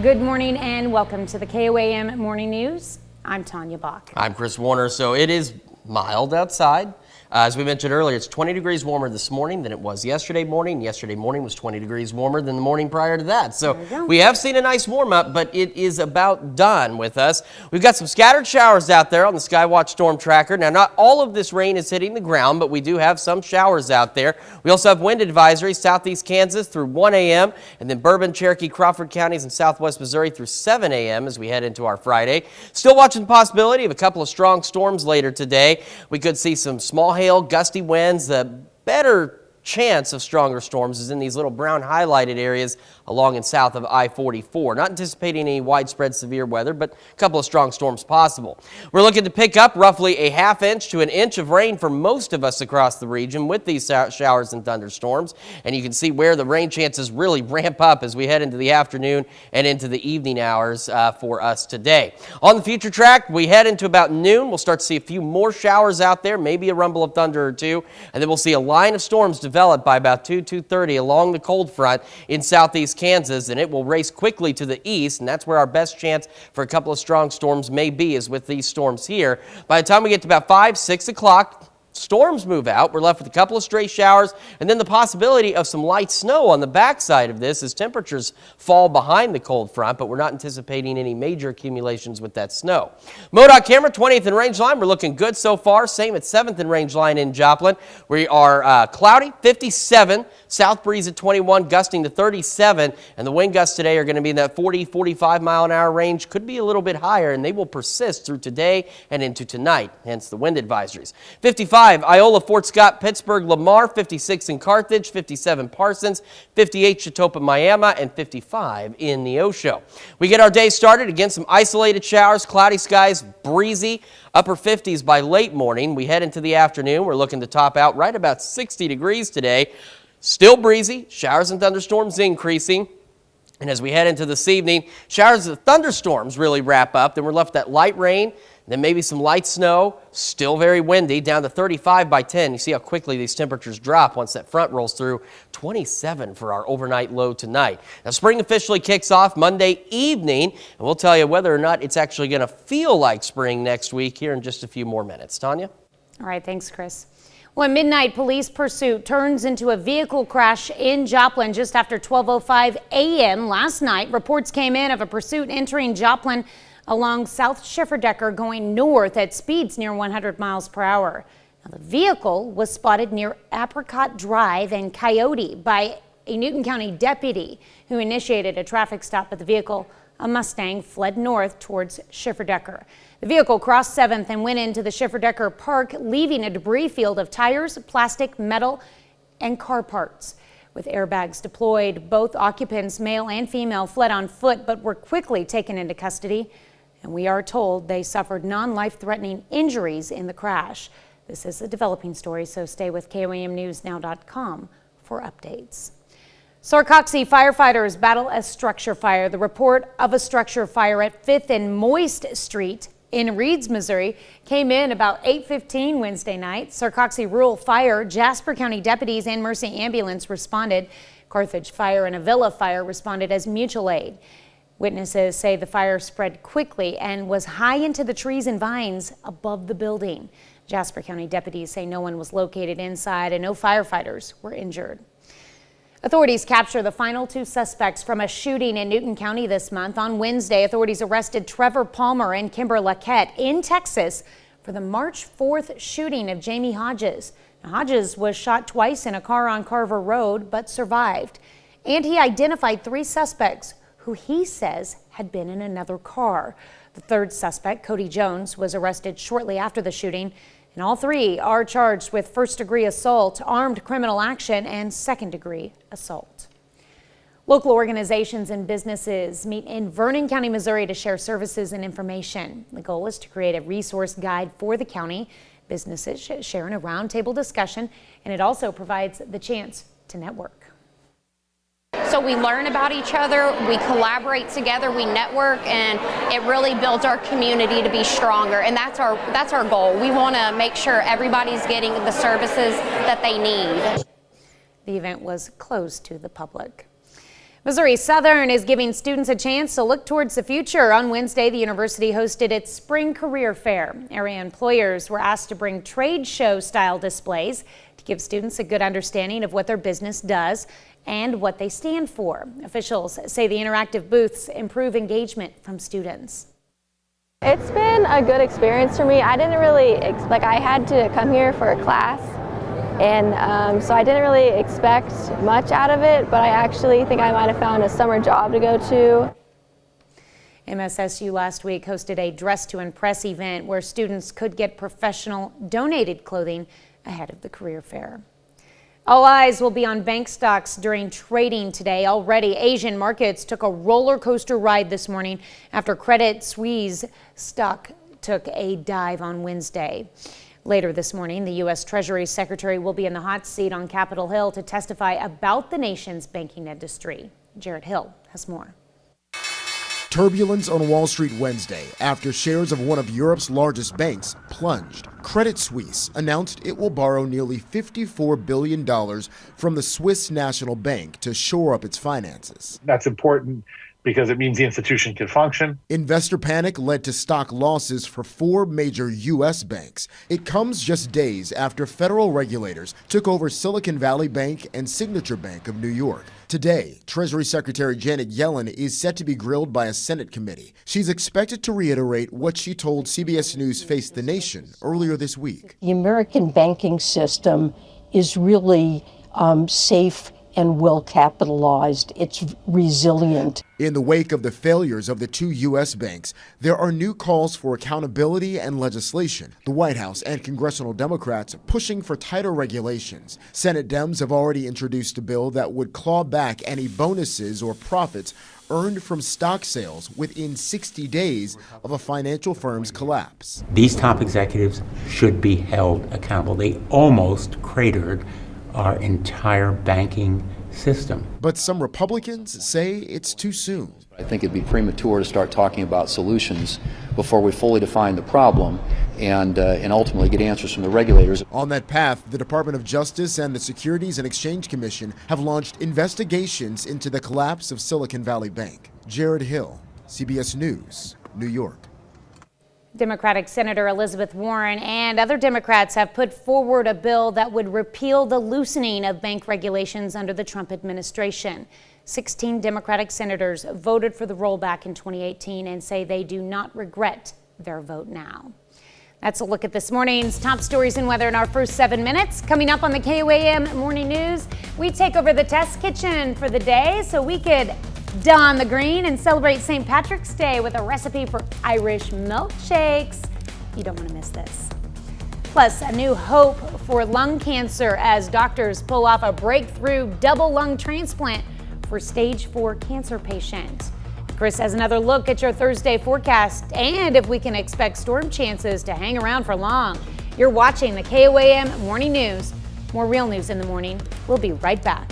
Good morning and welcome to the KOAM Morning News. I'm Tanya Bach. I'm Chris Warner. So it is mild outside. As we mentioned earlier, it's 20 degrees warmer this morning than it was yesterday morning. Yesterday morning was 20 degrees warmer than the morning prior to that. So we have seen a nice warm up, but it is about done with us. We've got some scattered showers out there on the Skywatch Storm Tracker. Now, not all of this rain is hitting the ground, but we do have some showers out there. We also have wind advisories, southeast Kansas through 1 a.m. and then Bourbon, Cherokee, Crawford counties in southwest Missouri through 7 a.m. as we head into our Friday. Still watching the possibility of a couple of strong storms later today. We could see some small hail, gusty winds. The better chance of stronger storms is in these little brown highlighted areas along and south of I-44. Not anticipating any widespread severe weather, but a couple of strong storms possible. We're looking to pick up roughly a ½ inch to an inch of rain for most of us across the region with these showers and thunderstorms. And you can see where the rain chances really ramp up as we head into the afternoon and into the evening hours for us today. On the future track, we head into about noon. We'll start to see a few more showers out there, maybe a rumble of thunder or two, and then we'll see a line of storms develop by about 2:30 along the cold front in southeast Kansas, and it will race quickly to the east, and that's where our best chance for a couple of strong storms may be, is with these storms here. By the time we get to about 5, 6 o'clock, storms move out. We're left with a couple of stray showers and then the possibility of some light snow on the backside of this as temperatures fall behind the cold front, but we're not anticipating any major accumulations with that snow. MoDOT camera, 20th and range line. We're looking good so far. Same at 7th and range line in Joplin. We are cloudy, 57, south breeze at 21, gusting to 37, and the wind gusts today are going to be in that 40, 45 mile an hour range. Could be a little bit higher, and they will persist through today and into tonight, hence the wind advisories. 55, Iola, Fort Scott, Pittsburgh, Lamar, 56 in Carthage, 57 Parsons, 58 Chitopa, Miami, and 55 in Neosho. We get our day started, again, some isolated showers, cloudy skies, breezy, upper 50s by late morning. We head into the afternoon. We're looking to top out right about 60 degrees today. Still breezy, showers and thunderstorms increasing. And as we head into this evening, showers and thunderstorms really wrap up. Then we're left with that light rain, then maybe some light snow, still very windy, down to 35 by 10. You see how quickly these temperatures drop once that front rolls through. 27 for our overnight low tonight. Now, spring officially kicks off Monday evening, and we'll tell you whether or not it's actually going to feel like spring next week here in just a few more minutes. Tanya? All right, thanks, Chris. Well, a midnight police pursuit turns into a vehicle crash in Joplin just after 12:05 a.m. last night. Reports came in of a pursuit entering Joplin along South Schifferdecker going north at speeds near 100 miles per hour. Now, the vehicle was spotted near Apricot Drive and Coyote by A Newton County deputy who initiated a traffic stop at the vehicle, a Mustang, fled north towards Schifferdecker. The vehicle crossed 7th and went into the Schifferdecker Park, leaving a debris field of tires, plastic, metal, and car parts. With airbags deployed, both occupants, male and female, fled on foot but were quickly taken into custody. And we are told they suffered non-life-threatening injuries in the crash. This is a developing story, so stay with KOAMnewsnow.com for updates. Sarcoxy firefighters battle a structure fire. The report of a structure fire at 5th and Moist Street in Reeds, Missouri came in about 8:15 Wednesday night. Sarcoxy Rural Fire, Jasper County deputies, and Mercy Ambulance responded. Carthage Fire and Avila Fire responded as mutual aid. Witnesses say the fire spread quickly and was high into the trees and vines above the building. Jasper County deputies say no one was located inside and no firefighters were injured. Authorities capture the final 2 suspects from a shooting in Newton County this month. On Wednesday, authorities arrested Trevor Palmer and Kimber Laquette in Texas for the March 4th shooting of Jamie Hodges. Now, Hodges was shot twice in a car on Carver Road but survived. And he identified 3 suspects who he says had been in another car. The 3rd suspect, Cody Jones, was arrested shortly after the shooting. And all 3 are charged with 1st-degree assault, armed criminal action, and 2nd-degree assault. Local organizations and businesses meet in Vernon County, Missouri to share services and information. The goal is to create a resource guide for the county. Businesses share in a roundtable discussion, and it also provides the chance to network. So we learn about each other, we collaborate together, we network, and it really builds our community to be stronger. And that's our goal. We want to make sure everybody's getting the services that they need. The event was closed to the public. Missouri Southern is giving students a chance to look towards the future. On Wednesday, the university hosted its spring career fair. Area employers were asked to bring trade show style displays to give students a good understanding of what their business does and what they stand for. Officials say the interactive booths improve engagement from students. It's been a good experience for me. I didn't really, I had to come here for a class, and so I didn't really expect much out of it, but I actually think I might have found a summer job to go to. MSSU last week hosted a Dress to Impress event where students could get professional donated clothing ahead of the career fair. All eyes will be on bank stocks during trading today. Already, Asian markets took a roller coaster ride this morning after Credit Suisse stock took a dive on Wednesday. Later this morning, the U.S. Treasury Secretary will be in the hot seat on Capitol Hill to testify about the nation's banking industry. Jared Hill has more. Turbulence on Wall Street Wednesday after shares of one of Europe's largest banks plunged. Credit Suisse announced it will borrow nearly $54 billion from the Swiss National Bank to shore up its finances. That's important because it means the institution can function. Investor panic led to stock losses for 4 major U.S. banks. It comes just days after federal regulators took over Silicon Valley Bank and Signature Bank of New York. Today, Treasury Secretary Janet Yellen is set to be grilled by a Senate committee. She's expected to reiterate what she told CBS News Face the Nation earlier this week. The American banking system is really safe and well capitalized. It's resilient. In the wake of the failures of the 2 U.S. banks, there are new calls for accountability and legislation. The White House and congressional Democrats pushing for tighter regulations. Senate Dems have already introduced a bill that would claw back any bonuses or profits earned from stock sales within 60 days of a financial firm's collapse. These top executives should be held accountable. They almost cratered our entire banking system. But some Republicans say it's too soon. I think it'd be premature to start talking about solutions before we fully define the problem and ultimately get answers from the regulators. On that path, the Department of Justice and the Securities and Exchange Commission have launched investigations into the collapse of Silicon Valley Bank. Jared Hill, CBS News, New York. Democratic Senator Elizabeth Warren and other Democrats have put forward a bill that would repeal the loosening of bank regulations under the Trump administration. 16 Democratic senators voted for the rollback in 2018 and say they do not regret their vote now. That's a look at this morning's top stories and weather in our first 7 minutes. Coming up on the KOAM Morning News, We take over the test kitchen for the day so we could don the green and celebrate St. Patrick's Day with a recipe for Irish milkshakes. You don't want to miss this. Plus, a new hope for lung cancer as doctors pull off a breakthrough double lung transplant for stage 4 cancer patient. Chris has another look at your Thursday forecast and if we can expect storm chances to hang around for long. You're watching the KOAM Morning News. More real news in the morning. We'll be right back.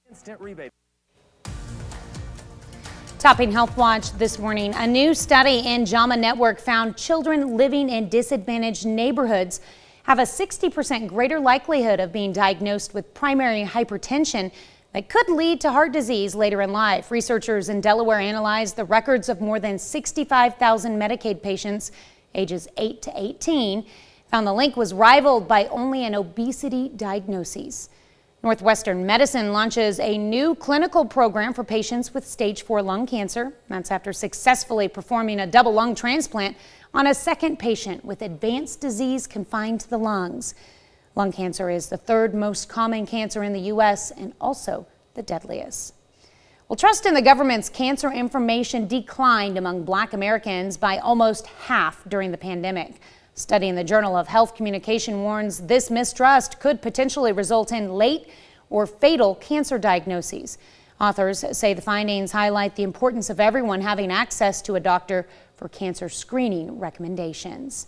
Instant rebate. Topping Health Watch this morning, a new study in JAMA Network found children living in disadvantaged neighborhoods have a 60% greater likelihood of being diagnosed with primary hypertension that could lead to heart disease later in life. Researchers in Delaware analyzed the records of more than 65,000 Medicaid patients ages 8 to 18, found the link was rivaled by only an obesity diagnosis. Northwestern Medicine launches a new clinical program for patients with stage 4 lung cancer. That's after successfully performing a double lung transplant on a second patient with advanced disease confined to the lungs. Lung cancer is the 3rd most common cancer in the U.S. and also the deadliest. Well, trust in the government's cancer information declined among Black Americans by almost half during the pandemic. A study in the Journal of Health Communication warns this mistrust could potentially result in late or fatal cancer diagnoses. Authors say the findings highlight the importance of everyone having access to a doctor for cancer screening recommendations.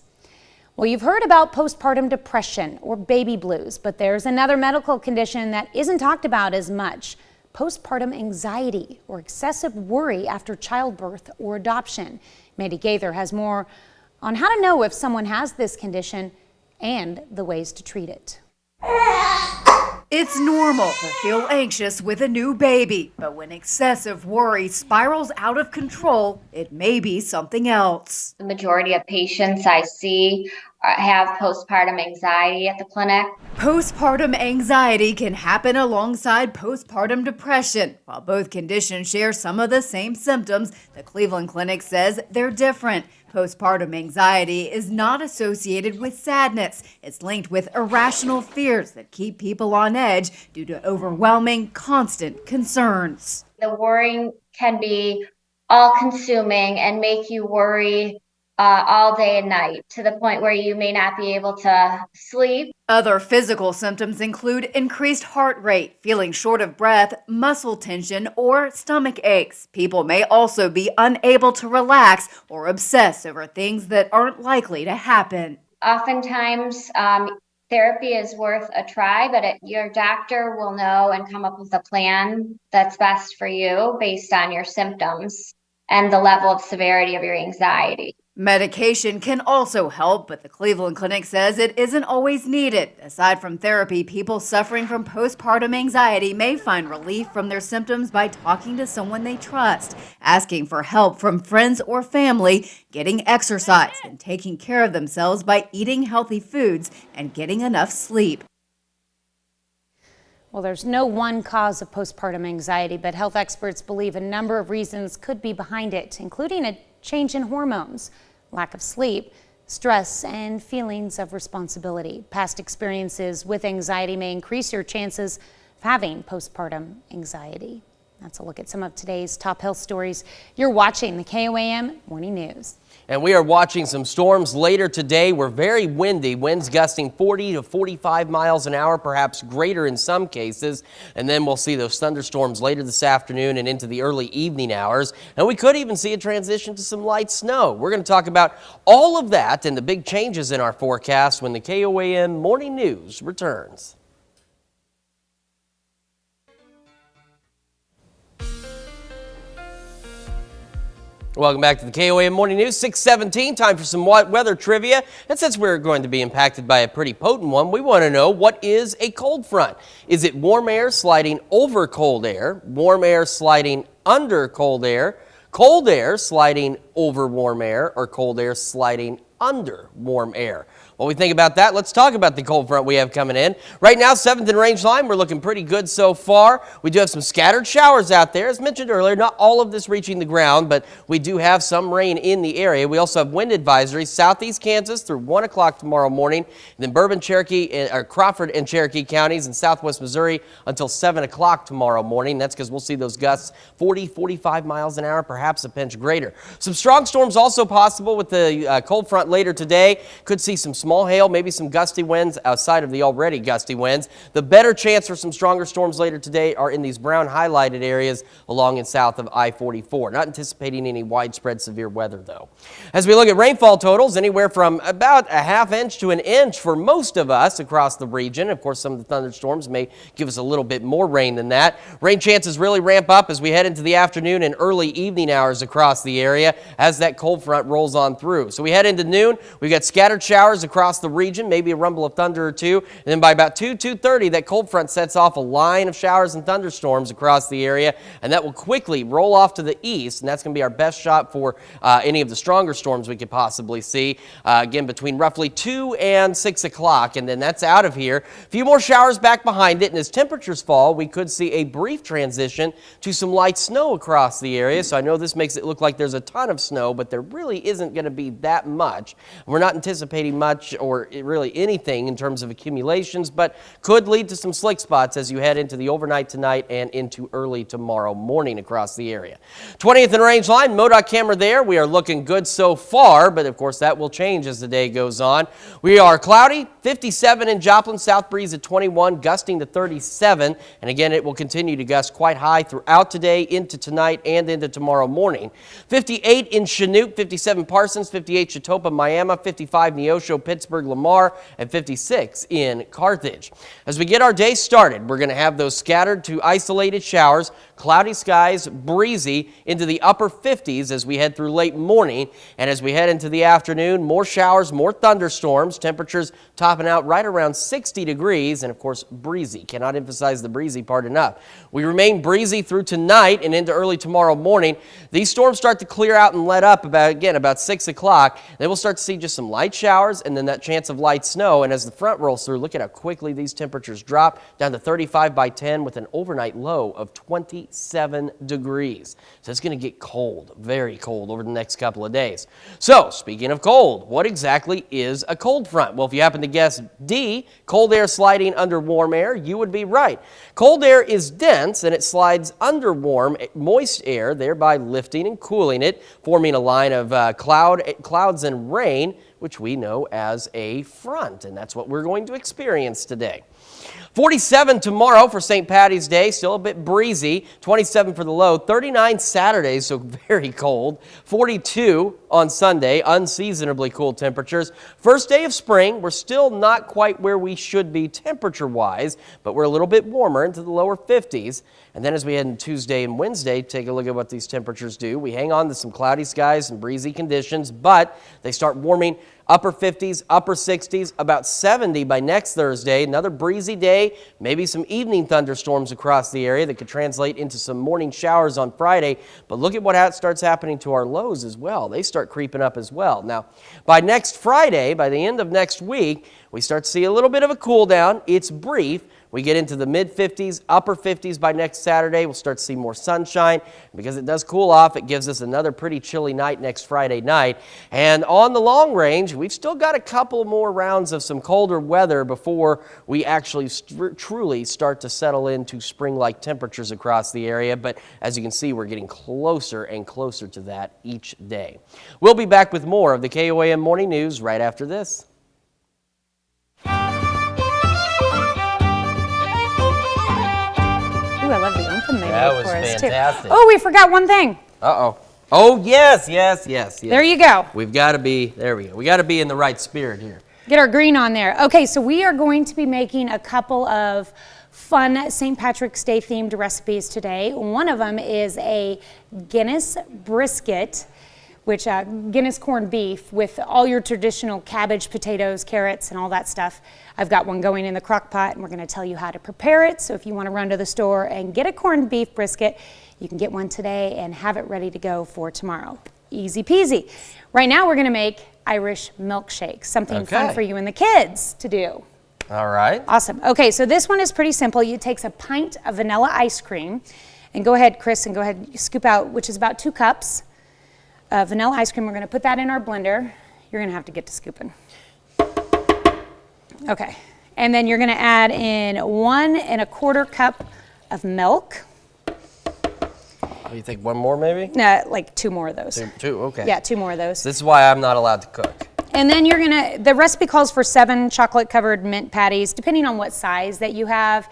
Well, you've heard about postpartum depression or baby blues, but there's another medical condition that isn't talked about as much: postpartum anxiety or excessive worry after childbirth or adoption. Mandy Gaither has more on how to know if someone has this condition and the ways to treat it. It's normal to feel anxious with a new baby, but when excessive worry spirals out of control, it may be something else. The majority of patients I see have postpartum anxiety at the clinic. Postpartum anxiety can happen alongside postpartum depression. While both conditions share some of the same symptoms, the Cleveland Clinic says they're different. Postpartum anxiety is not associated with sadness. It's linked with irrational fears that keep people on edge due to overwhelming, constant concerns. The worrying can be all-consuming and make you worry all day and night to the point where you may not be able to sleep. Other physical symptoms include increased heart rate, feeling short of breath, muscle tension, or stomach aches. People may also be unable to relax or obsess over things that aren't likely to happen. Oftentimes, therapy is worth a try, but your doctor will know and come up with a plan that's best for you based on your symptoms and the level of severity of your anxiety. Medication can also help, but the Cleveland Clinic says it isn't always needed. Aside from therapy, people suffering from postpartum anxiety may find relief from their symptoms by talking to someone they trust, asking for help from friends or family, getting exercise, and taking care of themselves by eating healthy foods and getting enough sleep. Well, there's no one cause of postpartum anxiety, but health experts believe a number of reasons could be behind it, including a change in hormones, lack of sleep, stress, and feelings of responsibility. Past experiences with anxiety may increase your chances of having postpartum anxiety. That's a look at some of today's top health stories. You're watching the KOAM Morning News. And we are watching some storms later today. We're very windy, winds gusting 40 to 45 miles an hour, perhaps greater in some cases. And then we'll see those thunderstorms later this afternoon and into the early evening hours. And we could even see a transition to some light snow. We're going to talk about all of that and the big changes in our forecast when the KOAM Morning News returns. Welcome back to the KOAM Morning News, 6:17, time for some weather trivia. And since we're going to be impacted by a pretty potent one, we want to know, what is a cold front? Is it warm air sliding over cold air, warm air sliding under cold air sliding over warm air, or cold air sliding under warm air? What we think about that, let's talk about the cold front we have coming in. Right now, 7th and Rangeline, we're looking pretty good so far. We do have some scattered showers out there. As mentioned earlier, not all of this reaching the ground, but we do have some rain in the area. We also have wind advisories, southeast Kansas through 1 o'clock tomorrow morning, and then Bourbon, Cherokee, or Crawford and Cherokee counties in southwest Missouri until 7 o'clock tomorrow morning. That's because we'll see those gusts 40, 45 miles an hour, perhaps a pinch greater. Some strong storms also possible with the cold front later today. Could see some small hail, maybe some gusty winds outside of the already gusty winds. The better chance for some stronger storms later today are in these brown highlighted areas along and south of I-44. Not anticipating any widespread severe weather though. As we look at rainfall totals, anywhere from about a ½ inch to an inch for most of us across the region. Of course, some of the thunderstorms may give us a little bit more rain than that. Rain chances really ramp up as we head into the afternoon and early evening hours across the area as that cold front rolls on through. So we head into noon, we've got scattered showers across the region, maybe a rumble of thunder or two, and then by about 2:30, that cold front sets off a line of showers and thunderstorms across the area, and that will quickly roll off to the east, and that's going to be our best shot for any of the stronger storms we could possibly see, again, between roughly 2 and 6 o'clock, and then that's out of here. A few more showers back behind it, and as temperatures fall, we could see a brief transition to some light snow across the area, so I know this makes it look like there's a ton of snow, but there really isn't going to be that much. We're not anticipating much or really anything in terms of accumulations, but could lead to some slick spots as you head into the overnight tonight and into early tomorrow morning across the area. 20th and Rangeline, MoDOT camera there. We are looking good so far, but of course that will change as the day goes on. We are cloudy, 57 in Joplin, south breeze at 21, gusting to 37, and again it will continue to gust quite high throughout today, into tonight, and into tomorrow morning. 58 in Chinook, 57 Parsons, 58 Chatopa, Miami, 55 Neosho, Pittsburgh, Lamar, and 56 in Carthage. As we get our day started, we're going to have those scattered to isolated showers, cloudy skies, breezy into the upper 50s as we head through late morning, and as we head into the afternoon, more showers, more thunderstorms, temperatures topping out right around 60 degrees, and of course breezy. Cannot emphasize the breezy part enough. We remain breezy through tonight and into early tomorrow morning. These storms start to clear out and let up about 6 o'clock. Then we'll start to see just some light showers and then that chance of light snow, and as the front rolls through, look at how quickly these temperatures drop down to 35 by 10 with an overnight low of 27 degrees. So it's going to get cold, very cold over the next couple of days. So speaking of cold, what exactly is a cold front? Well, if you happen to guess D, cold air sliding under warm air, you would be right. Cold air is dense and it slides under warm, moist air, thereby lifting and cooling it, forming a line of clouds and rain, which we know as a front, and that's what we're going to experience today. 47 tomorrow for St. Patty's Day, still a bit breezy. 27 for the low. 39 Saturday, so very cold. 42 on Sunday, unseasonably cool temperatures. First day of spring, we're still not quite where we should be temperature-wise, but we're a little bit warmer into the lower 50s. And then as we head into Tuesday and Wednesday, take a look at what these temperatures do. We hang on to some cloudy skies and breezy conditions, but they start warming. Upper 50s, upper 60s, about 70 by next Thursday. Another breezy day, maybe some evening thunderstorms across the area that could translate into some morning showers on Friday. But look at what starts happening to our lows as well. They start creeping up as well. Now, by next Friday, by the end of next week, we start to see a little bit of a cool down. It's brief. We get into the mid-50s, upper 50s by next Saturday. We'll start to see more sunshine. Because it does cool off, it gives us another pretty chilly night next Friday night. And on the long range, we've still got a couple more rounds of some colder weather before we actually truly start to settle into spring-like temperatures across the area. But as you can see, we're getting closer and closer to that each day. We'll be back with more of the KOAM Morning News right after this. Ooh, I love the anthem they That made was for us, fantastic. too. Oh, we forgot one thing. Uh-oh. Oh, yes. There you go. We've got to be, there we go. We got to be in the right spirit here. Get our green on there. Okay, so we are going to be making a couple of fun St. Patrick's Day themed recipes today. One of them is a Guinness brisket, which Guinness corned beef with all your traditional cabbage, potatoes, carrots, and all that stuff. I've got one going in the crock pot, and we're going to tell you how to prepare it. So if you want to run to the store and get a corned beef brisket, you can get one today and have it ready to go for tomorrow. Easy peasy. Right now we're going to make Irish milkshake, something Okay. fun for you and the kids to do. All right. Awesome. Okay, so this one is pretty simple. You take a pint of vanilla ice cream, and go ahead, Chris, and go ahead and scoop out, which is about 2 cups of vanilla ice cream. We're going to put that in our blender. You're going to have to get to scooping. Okay, and then you're going to add in 1 1/4 cup of milk. What do you think, one more maybe? No, like 2 more of those. Two, okay. Yeah, 2 more of those. This is why I'm not allowed to cook. And then you're gonna, the recipe calls for 7 chocolate-covered mint patties, depending on what size that you have.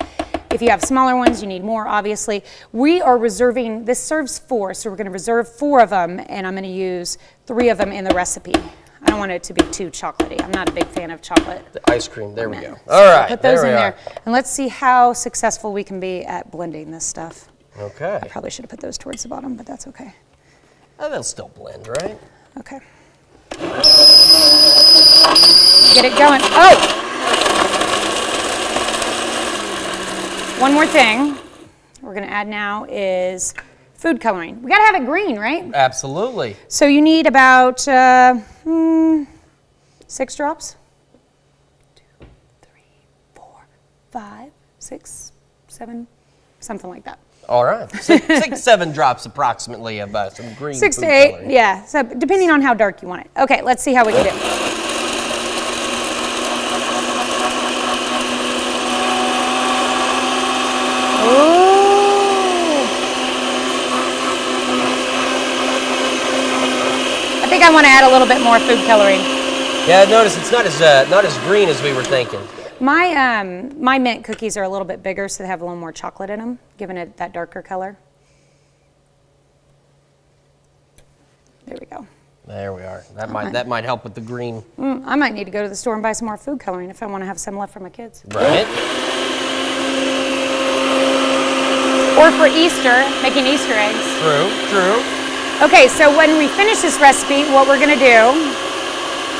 If you have smaller ones, you need more, obviously. We are reserving, this serves 4, so we're gonna reserve 4 of them, and I'm gonna use 3 of them in the recipe. I don't want it to be too chocolatey. I'm not a big fan of chocolate. The ice cream, there we go. All right, Put those there in we there, are. and let's see how successful we can be at blending this stuff. Okay. I probably should have put those towards the bottom, but that's okay. Oh, they'll still blend, right? Okay. Get it going. Oh! One more thing we're going to add now is food coloring. We got to have it green, right? Absolutely. So you need about 6 drops. 2, 3, 4, 5, 6, 7, something like that. All right. 6, 7 drops approximately of some green 6 food to 8, coloring. yeah. So depending on how dark you want it. Okay, let's see how we can do. I think I want to add a little bit more food coloring. Yeah, notice it's not as green as we were thinking. My mint cookies are a little bit bigger, so they have a little more chocolate in them, giving it that darker color. There we go. There we are. That might help with the green. I might need to go to the store and buy some more food coloring if I want to have some left for my kids. Right. Or for Easter, making Easter eggs. True, true. Okay, so when we finish this recipe, what we're gonna do,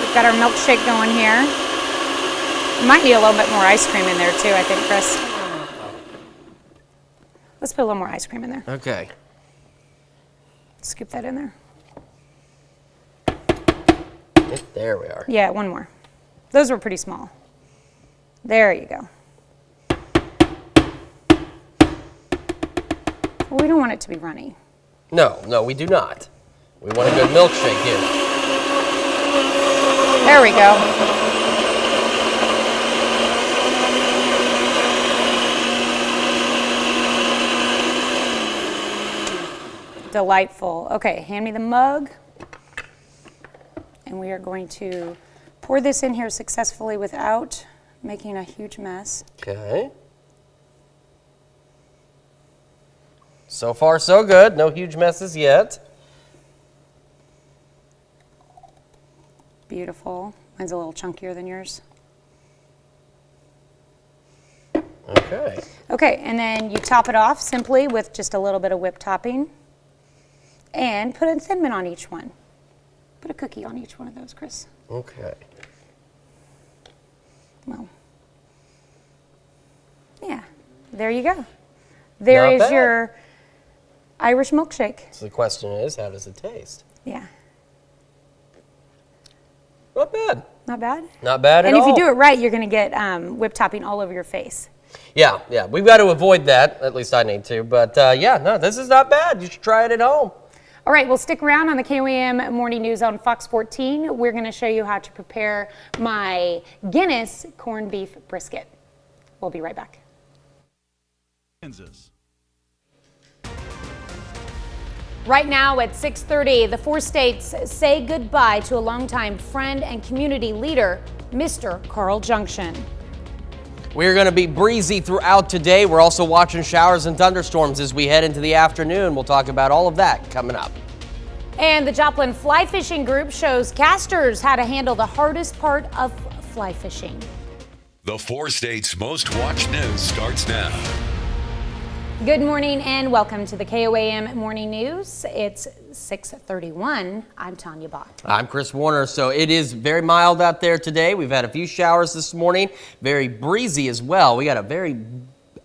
we've got our milkshake going here. Might need a little bit more ice cream in there too, I think, Chris. Let's put a little more ice cream in there. Okay. Scoop that in there. There we are. Yeah, 1 more. Those were pretty small. There you go. Well, we don't want it to be runny. No, we do not. We want a good milkshake here. There we go. Delightful. Okay, hand me the mug. And we are going to pour this in here successfully without making a huge mess. Okay. So far, so good. No huge messes yet. Beautiful. Mine's a little chunkier than yours. Okay. Okay, and then you top it off simply with just a little bit of whipped topping. And put a Thin Mint on each one. Put a cookie on each one of those, Chris. Okay. Well, yeah, there you go. There Not is bad. your Irish milkshake. So the question is, how does it taste? Yeah. Not bad. Not bad? Not bad at all. And if you do it right, you're going to get whipped topping all over your face. Yeah, we've got to avoid that. At least I need to. But yeah, no, this is not bad. You should try it at home. All right, well, stick around on the KOAM Morning News on Fox 14. We're going to show you how to prepare my Guinness corned beef brisket. We'll be right back. Kansas. Right now at 6:30, the 4 states say goodbye to a longtime friend and community leader, Mr. Carl Junction. We're going to be breezy throughout today. We're also watching showers and thunderstorms as we head into the afternoon. We'll talk about all of that coming up. And the Joplin Fly Fishing Group shows casters how to handle the hardest part of fly fishing. The 4 states' most watched news starts now. Good morning and welcome to the KOAM Morning News. It's 6:31. I'm Tanya Bach. I'm Chris Warner. So it is very mild out there today. We've had a few showers this morning. Very breezy as well. We got a very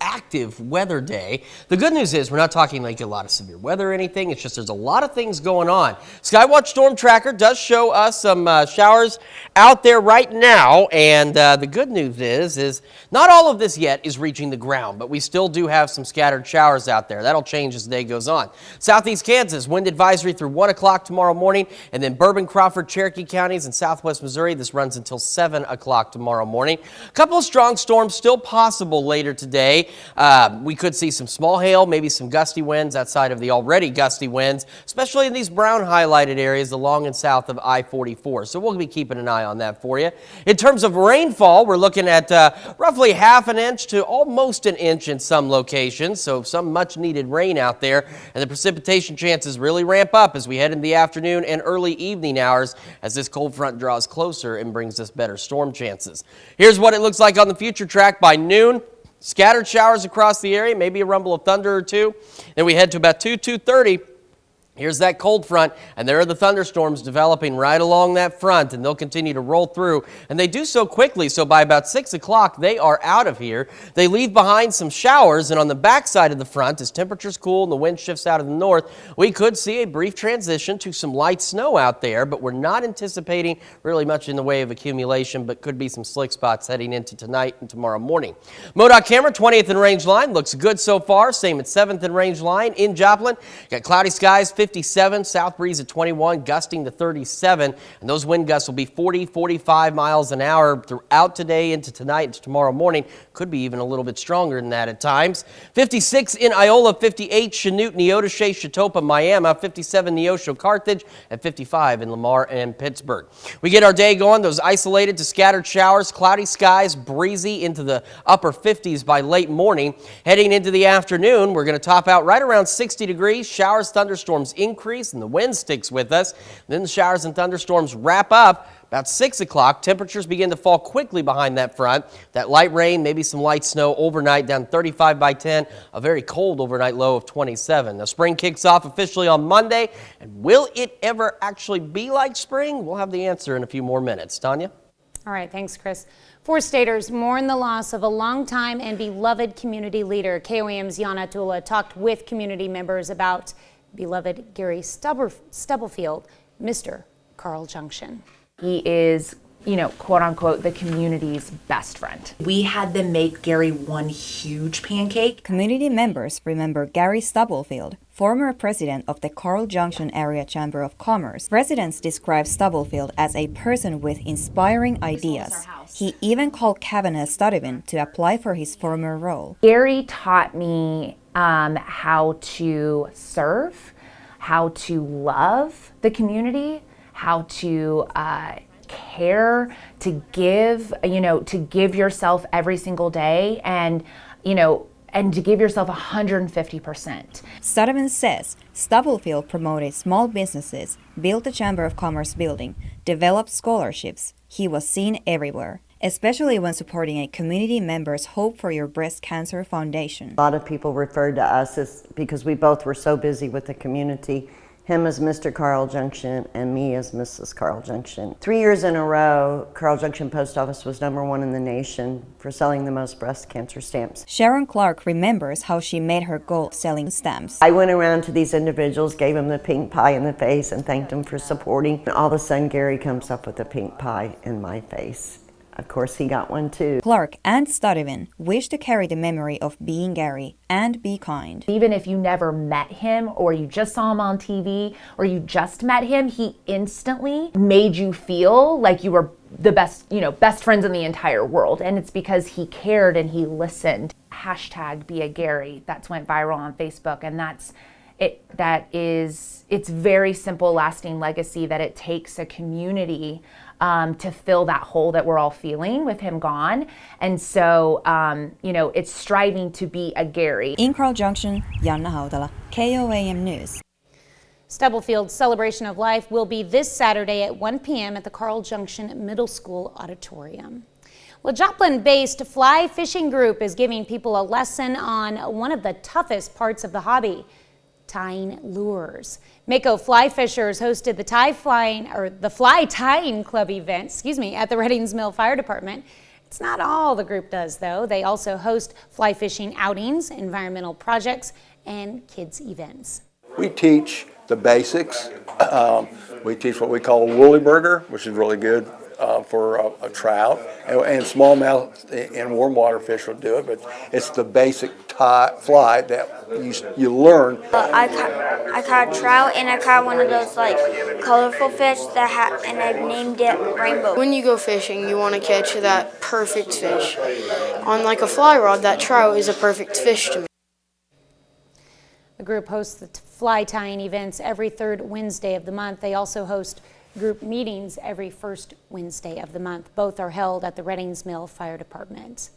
active weather day. The good news is we're not talking like a lot of severe weather or anything. It's just there's a lot of things going on. Skywatch Storm Tracker does show us some showers out there right now, and the good news is not all of this yet is reaching the ground, but we still do have some scattered showers out there. That'll change as the day goes on. Southeast Kansas, wind advisory through 1 o'clock tomorrow morning, and then Bourbon, Crawford, Cherokee counties, and southwest Missouri. This runs until 7 o'clock tomorrow morning. A couple of strong storms still possible later today. We could see some small hail, maybe some gusty winds outside of the already gusty winds, especially in these brown highlighted areas along and south of I-44. So we'll be keeping an eye on that for you. In terms of rainfall, we're looking at roughly half an inch to almost an inch in some locations, so some much needed rain out there, and the precipitation chances really ramp up as we head into the afternoon and early evening hours as this cold front draws closer and brings us better storm chances. Here's what it looks like on the future track by noon. Scattered showers across the area, maybe a rumble of thunder or two. Then we head to about 2:30. Here's that cold front, and there are the thunderstorms developing right along that front, and they'll continue to roll through, and they do so quickly, so by about 6 o'clock, they are out of here. They leave behind some showers, and on the backside of the front, as temperatures cool and the wind shifts out of the north, we could see a brief transition to some light snow out there, but we're not anticipating really much in the way of accumulation, but could be some slick spots heading into tonight and tomorrow morning. MoDOT camera, 20th and Range Line, looks good so far, same at 7th and Range Line in Joplin. Got cloudy skies, 57, south breeze at 21, gusting to 37, and those wind gusts will be 40, 45 miles an hour throughout today into tonight and tomorrow morning. Could be even a little bit stronger than that at times. 56 in Iola, 58 Chanute, Neodesha, Chatopa, Miami, 57 Neosho, Carthage, and 55 in Lamar and Pittsburgh. We get our day going, those isolated to scattered showers, cloudy skies, breezy into the upper 50s by late morning. Heading into the afternoon, we're going to top out right around 60 degrees, showers, thunderstorms increase, and the wind sticks with us. Then the showers and thunderstorms wrap up about 6 o'clock. Temperatures begin to fall quickly behind that front. That light rain, maybe some light snow overnight, down 35 by 10, a very cold overnight low of 27. Now, spring kicks off officially on Monday, and will it ever actually be like spring? We'll have the answer in a few more minutes. Tanya? All right, thanks, Chris. Four staters mourn the loss of a longtime and beloved community leader. KOAM's Yana Tula talked with community members about beloved Gary Stubblefield, Mr. Carl Junction. He is, quote unquote, the community's best friend. We had them make Gary one huge pancake. Community members remember Gary Stubblefield, former president of the Carl Junction Area Chamber of Commerce. Residents describe Stubblefield as a person with inspiring ideas. He even called Kavanaugh Studevin to apply for his former role. Gary taught me how to serve, how to love the community, how to care, to give, to give yourself every single day, and to give yourself 150%. Studevin says Stubblefield promoted small businesses, built the Chamber of Commerce building, developed scholarships. He was seen everywhere, especially when supporting a community member's Hope for Your Breast Cancer Foundation. A lot of people referred to us as, because we both were so busy with the community, him as Mr. Carl Junction and me as Mrs. Carl Junction. 3 years in a row, Carl Junction Post Office was #1 in the nation for selling the most breast cancer stamps. Sharon Clark remembers how she made her goal selling stamps. I went around to these individuals, gave them the pink pie in the face and thanked them for supporting. And all of a sudden, Gary comes up with a pink pie in my face. Of course, he got one too. Clark and Studevin wish to carry the memory of being Gary and be kind. Even if you never met him, or you just saw him on TV, or you just met him, he instantly made you feel like you were the best, best friends in the entire world. And it's because he cared and he listened. Hashtag be a Gary. That's went viral on Facebook, and it's very simple, lasting legacy that it takes a community to fill that hole that we're all feeling with him gone. And so, it's striving to be a Gary. In Carl Junction, Yana Hautala, KOAM News. Stubblefield's Celebration of Life will be this Saturday at 1 p.m. at the Carl Junction Middle School Auditorium. Well, Joplin-based Fly Fishing Group is giving people a lesson on one of the toughest parts of the hobby, tying lures. Mako Fly Fishers hosted the Fly Tying Club event, at the Reddings Mill Fire Department. It's not all the group does, though. They also host fly fishing outings, environmental projects, and kids events. We teach the basics. We teach what we call a woolly burger, which is really good for a trout, and smallmouth and warm water fish will do it, but it's the basic fly that you learn. I caught a trout, and I caught one of those like colorful fish and I named it Rainbow. When you go fishing, you want to catch that perfect fish. On like a fly rod, that trout is a perfect fish to me. The group hosts the fly tying events every third Wednesday of the month. They also host group meetings every first Wednesday of the month. Both are held at the Reddings Mill Fire Department.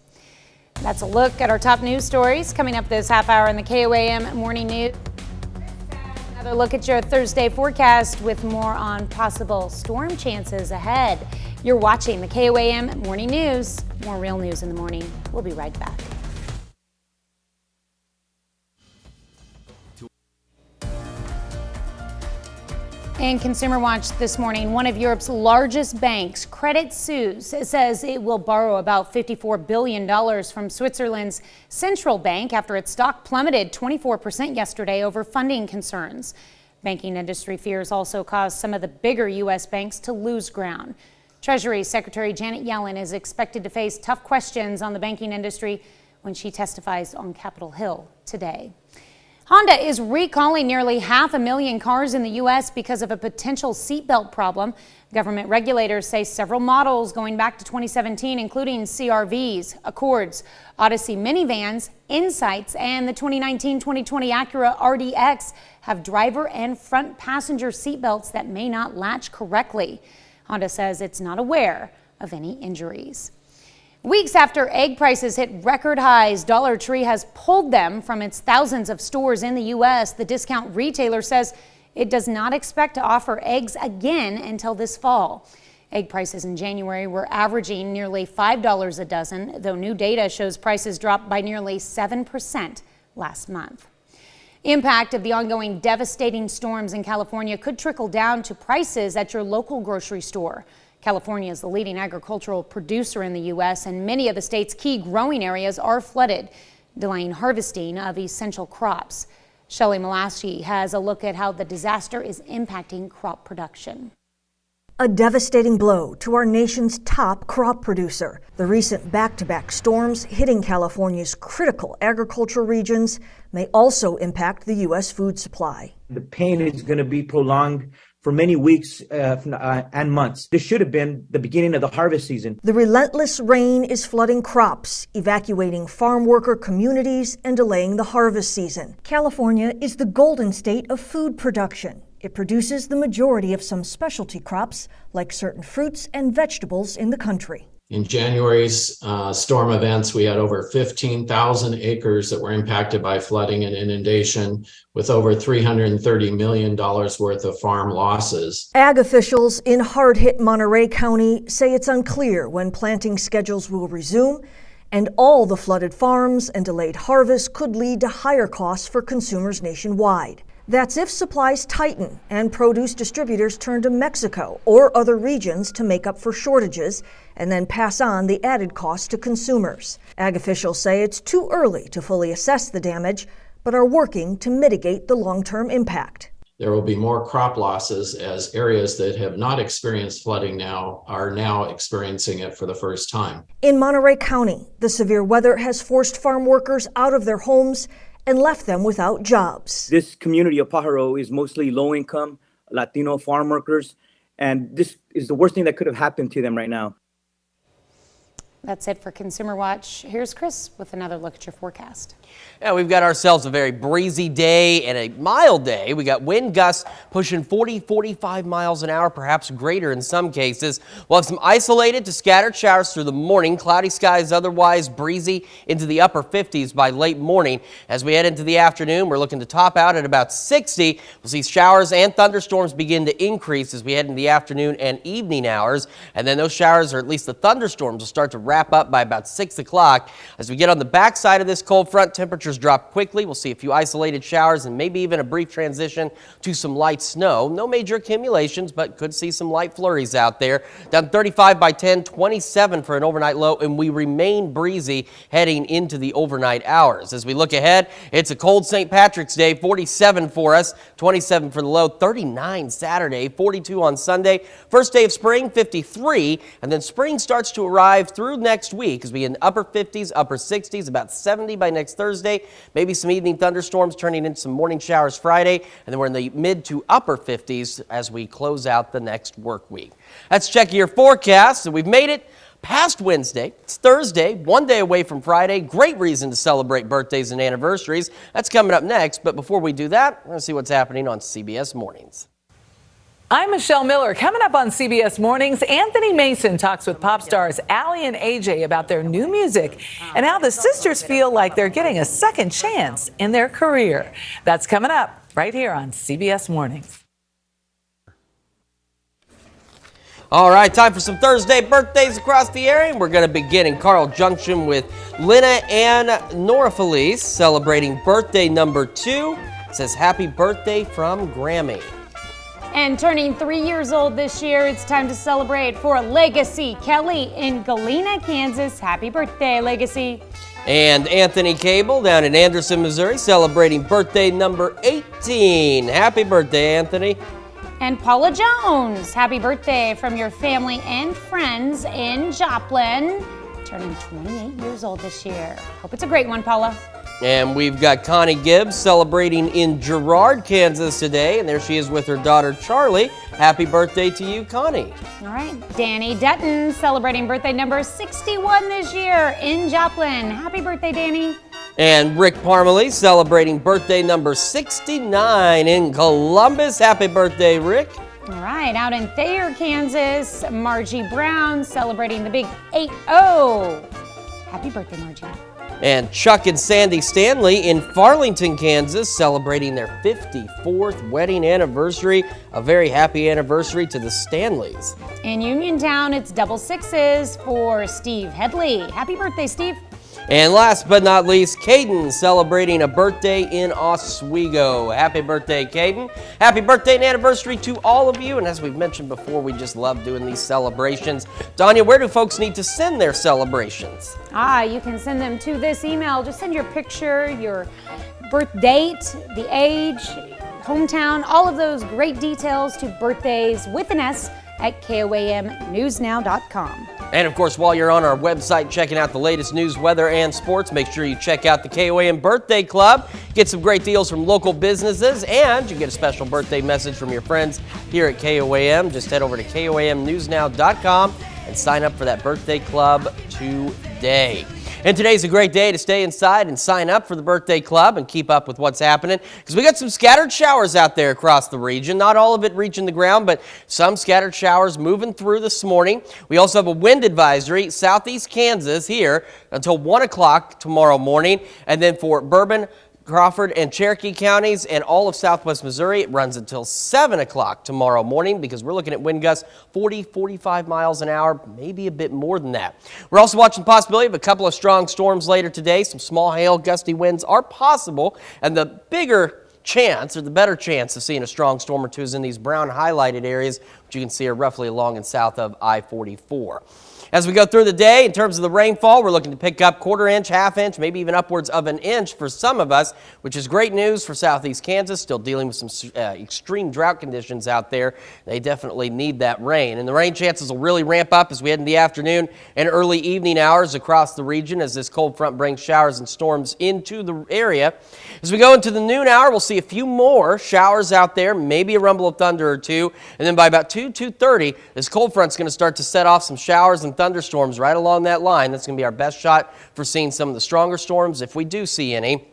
That's a look at our top news stories coming up this half hour in the KOAM Morning News. Another look at your Thursday forecast with more on possible storm chances ahead. You're watching the KOAM Morning News. More real news in the morning. We'll be right back. In Consumer Watch this morning, one of Europe's largest banks, Credit Suisse, says it will borrow about $54 billion from Switzerland's central bank after its stock plummeted 24% yesterday over funding concerns. Banking industry fears also caused some of the bigger U.S. banks to lose ground. Treasury Secretary Janet Yellen is expected to face tough questions on the banking industry when she testifies on Capitol Hill today. Honda is recalling nearly 500,000 cars in the U.S. because of a potential seatbelt problem. Government regulators say several models going back to 2017, including CR-Vs, Accords, Odyssey minivans, Insights, and the 2019-2020 Acura RDX have driver and front passenger seatbelts that may not latch correctly. Honda says it's not aware of any injuries. Weeks after egg prices hit record highs, Dollar Tree has pulled them from its thousands of stores in the U.S. The discount retailer says it does not expect to offer eggs again until this fall. Egg prices in January were averaging nearly $5 a dozen, though new data shows prices dropped by nearly 7% last month. Impact of the ongoing devastating storms in California could trickle down to prices at your local grocery store. California is the leading agricultural producer in the U.S., and many of the state's key growing areas are flooded, delaying harvesting of essential crops. Shelley Malaschi has a look at how the disaster is impacting crop production. A devastating blow to our nation's top crop producer. The recent back-to-back storms hitting California's critical agricultural regions may also impact the U.S. food supply. The pain is going to be prolonged for many weeks and months. This should have been the beginning of the harvest season. The relentless rain is flooding crops, evacuating farm worker communities, and delaying the harvest season. California is the golden state of food production. It produces the majority of some specialty crops, like certain fruits and vegetables in the country. In January's storm events, we had over 15,000 acres that were impacted by flooding and inundation, with over $330 million worth of farm losses. Ag officials in hard-hit Monterey County say it's unclear when planting schedules will resume, and all the flooded farms and delayed harvests could lead to higher costs for consumers nationwide. That's if supplies tighten and produce distributors turn to Mexico or other regions to make up for shortages and then pass on the added cost to consumers. Ag officials say it's too early to fully assess the damage, but are working to mitigate the long-term impact. There will be more crop losses as areas that have not experienced flooding now are now experiencing it for the first time. In Monterey County, the severe weather has forced farm workers out of their homes and left them without jobs. This community of Pajaro is mostly low-income Latino farm workers, and this is the worst thing that could have happened to them right now. That's it for Consumer Watch. Here's Chris with another look at your forecast. Yeah, we've got ourselves a very breezy day and a mild day. We got wind gusts pushing 40, 45 miles an hour, perhaps greater in some cases. We'll have some isolated to scattered showers through the morning. Cloudy skies otherwise breezy into the upper 50s by late morning. As we head into the afternoon, we're looking to top out at about 60. We'll see showers and thunderstorms begin to increase as we head into the afternoon and evening hours. And then those showers, or at least the thunderstorms, will start to wrap up by about 6 o'clock. As we get on the backside of this cold front, temperatures drop quickly. We'll see a few isolated showers and maybe even a brief transition to some light snow. No major accumulations, but could see some light flurries out there. Down 35 by 10, 27 for an overnight low, and we remain breezy heading into the overnight hours. As we look ahead, it's a cold St. Patrick's Day, 47 for us, 27 for the low, 39 Saturday, 42 on Sunday. First day of spring, 53, and then spring starts to arrive through next week as we get in upper 50s, upper 60s, about 70 by next Thursday. Maybe some evening thunderstorms turning into some morning showers Friday, and then we're in the mid to upper 50s as we close out the next work week. Let's check your forecast, and we've made it past Wednesday. It's Thursday, one day away from Friday. Great reason to celebrate birthdays and anniversaries. That's coming up next, but before we do that, we're going to see what's happening on CBS Mornings. I'm Michelle Miller. Coming up on CBS Mornings, Anthony Mason talks with pop stars Allie and AJ about their new music and how the sisters feel like they're getting a second chance in their career. That's coming up right here on CBS Mornings. All right, time for some Thursday birthdays across the area. We're going to begin in Carl Junction with Lena Ann Nora Felice celebrating birthday number 2. It says happy birthday from Grammy. And turning 3 years old this year, it's time to celebrate for Legacy Kelly in Galena, Kansas. Happy birthday, Legacy. And Anthony Cable down in Anderson, Missouri, celebrating birthday number 18. Happy birthday, Anthony. And Paula Jones, happy birthday from your family and friends in Joplin. Turning 28 years old this year. Hope it's a great one, Paula. And we've got Connie Gibbs celebrating in Girard, Kansas today. And there she is with her daughter, Charlie. Happy birthday to you, Connie. All right. Danny Dutton celebrating birthday number 61 this year in Joplin. Happy birthday, Danny. And Rick Parmalee celebrating birthday number 69 in Columbus. Happy birthday, Rick. All right. Out in Thayer, Kansas, Margie Brown celebrating the big 8-0. Happy birthday, Margie. And Chuck and Sandy Stanley in Farlington, Kansas, celebrating their 54th wedding anniversary. A very happy anniversary to the Stanleys. In Uniontown, it's double sixes for Steve Headley. Happy birthday, Steve. And last but not least, Caden celebrating a birthday in Oswego. Happy birthday, Caden. Happy birthday and anniversary to all of you. And as we've mentioned before, we just love doing these celebrations. Danya, where do folks need to send their celebrations? You can send them to this email. Just send your picture, your birth date, the age, hometown, all of those great details to birthdays with an S at KOAMnewsnow.com. And of course, while you're on our website checking out the latest news, weather, and sports, make sure you check out the KOAM Birthday Club. Get some great deals from local businesses, and you get a special birthday message from your friends here at KOAM. Just head over to KOAMnewsnow.com and sign up for that birthday club today. And today's a great day to stay inside and sign up for the birthday club and keep up with what's happening, because we got some scattered showers out there across the region. Not all of it reaching the ground, but some scattered showers moving through this morning. We also have a wind advisory, southeast Kansas here until 1 o'clock tomorrow morning. And then for Bourbon, Crawford, and Cherokee counties and all of southwest Missouri, it runs until 7 o'clock tomorrow morning, because we're looking at wind gusts 40, 45 miles an hour, maybe a bit more than that. We're also watching the possibility of a couple of strong storms later today. Some small hail, gusty winds are possible, and the bigger chance, or the better chance of seeing a strong storm or two is in these brown highlighted areas, which you can see are roughly along and south of I-44. As we go through the day, in terms of the rainfall, we're looking to pick up quarter inch, half inch, maybe even upwards of an inch for some of us, which is great news for southeast Kansas. Still dealing with some extreme drought conditions out there. They definitely need that rain. And the rain chances will really ramp up as we head in the afternoon and early evening hours across the region as this cold front brings showers and storms into the area. As we go into the noon hour, we'll see a few more showers out there, maybe a rumble of thunder or two. And then by about 2:30, this cold front's going to start to set off some showers and thunderstorms right along that line. That's going to be our best shot for seeing some of the stronger storms, if we do see any.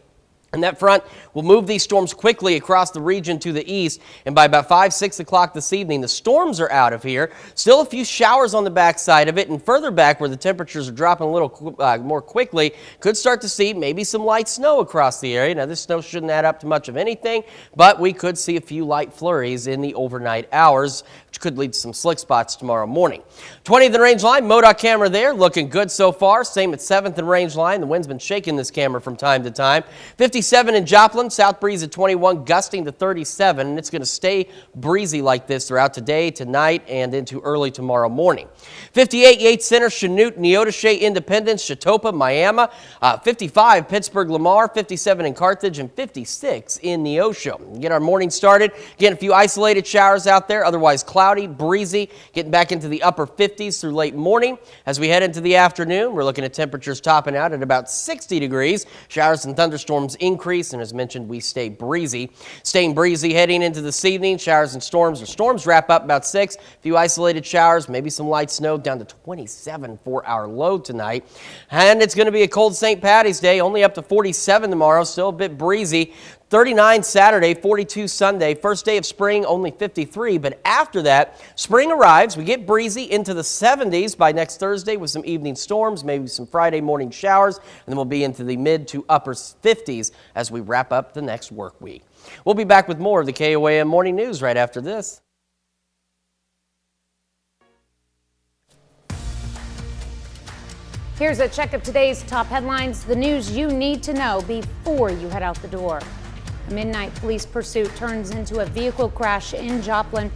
And that front will move these storms quickly across the region to the east. And by about 5, 6 o'clock this evening, the storms are out of here. Still a few showers on the backside of it. And further back where the temperatures are dropping a little more quickly, could start to see maybe some light snow across the area. Now, this snow shouldn't add up to much of anything, but we could see a few light flurries in the overnight hours, which could lead to some slick spots tomorrow morning. 20th and Range Line, MoDOT camera there, looking good so far. Same at 7th and Range Line. The wind's been shaking this camera from time to time. 57 in Joplin, south breeze at 21, gusting to 37, and it's going to stay breezy like this throughout today, tonight, and into early tomorrow morning. 58 Yates Center, Chanute, Neodesha, Independence, Chatopa, Miami, 55 Pittsburgh, Lamar, 57 in Carthage, and 56 in Neosho. Get our morning started. Again, a few isolated showers out there, otherwise cloudy, breezy, getting back into the upper 50s through late morning. As we head into the afternoon, we're looking at temperatures topping out at about 60 degrees. Showers and thunderstorms increase, and as mentioned, we stay breezy. Staying breezy heading into this evening. Showers and storms, or storms wrap up about 6. A few isolated showers, maybe some light snow, down to 27 for our low tonight. And it's going to be a cold St. Patty's Day, only up to 47 tomorrow, still a bit breezy. 39 Saturday, 42 Sunday. First day of spring, only 53. But after that, spring arrives. We get breezy into the 70s by next Thursday with some evening storms, maybe some Friday morning showers, and then we'll be into the mid to upper 50s as we wrap up the next work week. We'll be back with more of the KOAM Morning News right after this. Here's a check of today's top headlines, the news you need to know before you head out the door. A midnight police pursuit turns into a vehicle crash in Joplin.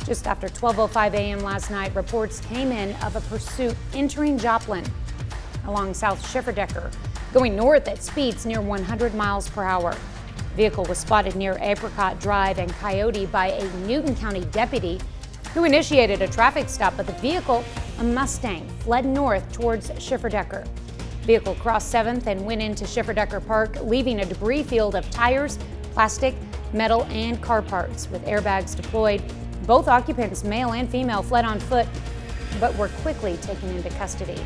Just after 12:05 a.m. last night, reports came in of a pursuit entering Joplin along South Schifferdecker, going north at speeds near 100 miles per hour. The vehicle was spotted near Apricot Drive and Coyote by a Newton County deputy who initiated a traffic stop, but the vehicle, a Mustang, fled north towards Schifferdecker. The vehicle crossed 7th and went into Schifferdecker Park, leaving a debris field of tires, plastic, metal, and car parts. With airbags deployed, both occupants, male and female, fled on foot, but were quickly taken into custody.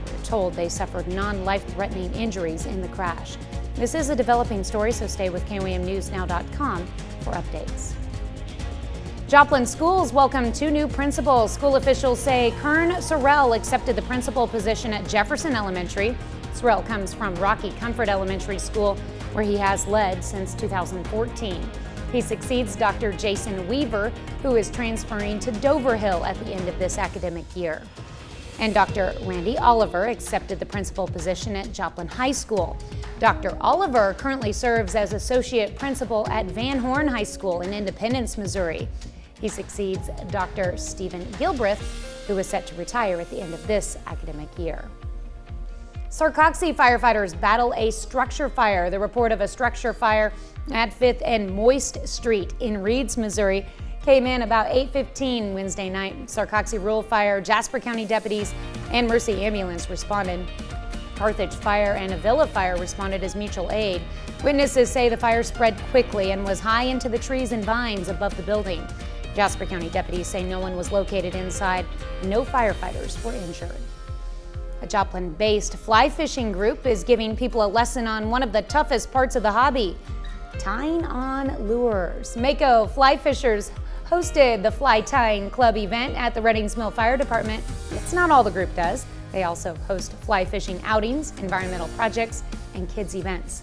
We're told they suffered non-life-threatening injuries in the crash. This is a developing story, so stay with KOAMNewsNow.com for updates. Joplin schools welcome 2 new principals. School officials say Kern Sorrell accepted the principal position at Jefferson Elementary. Sorrell comes from Rocky Comfort Elementary School, where he has led since 2014. He succeeds Dr. Jason Weaver, who is transferring to Dover Hill at the end of this academic year. And Dr. Randy Oliver accepted the principal position at Joplin High School. Dr. Oliver currently serves as associate principal at Van Horn High School in Independence, Missouri. He succeeds Dr. Stephen Gilbreth, who is set to retire at the end of this academic year. Sarcoxie firefighters battle a structure fire. The report of a structure fire at 5th and Moist Street in Reeds, Missouri, came in about 8:15 Wednesday night. Sarcoxie Rural Fire, Jasper County deputies, and Mercy Ambulance responded. Carthage Fire and Avila Fire responded as mutual aid. Witnesses say the fire spread quickly and was high into the trees and vines above the building. Jasper County deputies say no one was located inside. No firefighters were injured. A Joplin-based fly fishing group is giving people a lesson on one of the toughest parts of the hobby, tying on lures. Mako fly fishers hosted the Fly Tying Club event at the Reddings Mill Fire Department. It's not all the group does. They also host fly fishing outings, environmental projects, and kids events.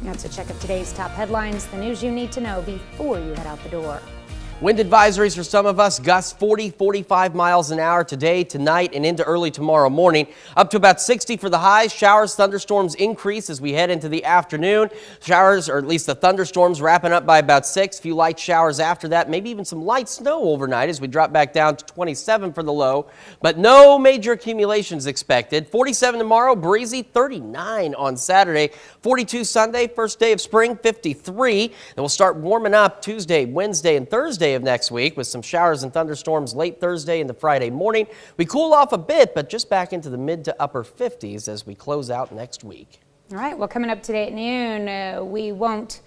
That's a check of today's top headlines, the news you need to know before you head out the door. Wind advisories for some of us, gusts 40, 45 miles an hour today, tonight, and into early tomorrow morning. Up to about 60 for the highs. Showers, thunderstorms increase as we head into the afternoon. Showers, or at least the thunderstorms, wrapping up by about 6. A few light showers after that. Maybe even some light snow overnight as we drop back down to 27 for the low. But no major accumulations expected. 47 tomorrow, breezy. 39 on Saturday. 42 Sunday, first day of spring, 53. And we'll start warming up Tuesday, Wednesday, and Thursday of next week with some showers and thunderstorms late Thursday into Friday morning. We cool off a bit, but just back into the mid to upper 50s as we close out next week. All right, well, coming up today at noon, we won't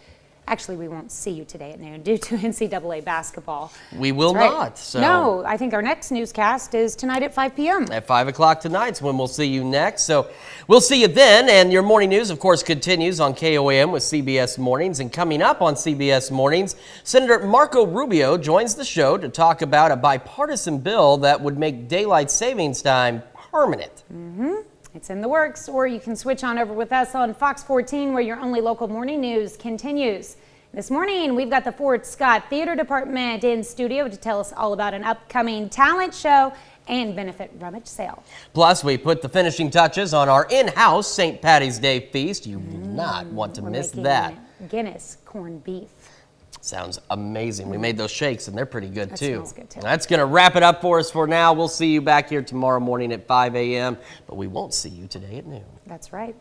Actually, we won't see you today at noon due to NCAA basketball. We will That's right. not. So. No, I think our next newscast is tonight at 5 p.m. At 5 o'clock tonight's when we'll see you next. So we'll see you then. And your morning news, of course, continues on KOAM with CBS Mornings. And coming up on CBS Mornings, Senator Marco Rubio joins the show to talk about a bipartisan bill that would make daylight savings time permanent. It's in the works, or you can switch on over with us on Fox 14, where your only local morning news continues. This morning, we've got the Fort Scott Theater Department in studio to tell us all about an upcoming talent show and benefit rummage sale. Plus, we put the finishing touches on our in-house St. Patty's Day feast. You will not want to miss that. Guinness corned beef. Sounds amazing. We made those shakes, and they're pretty good, That too. smells good, too. That's going to wrap it up for us for now. We'll see you back here tomorrow morning at 5 a.m., but we won't see you today at noon. That's right.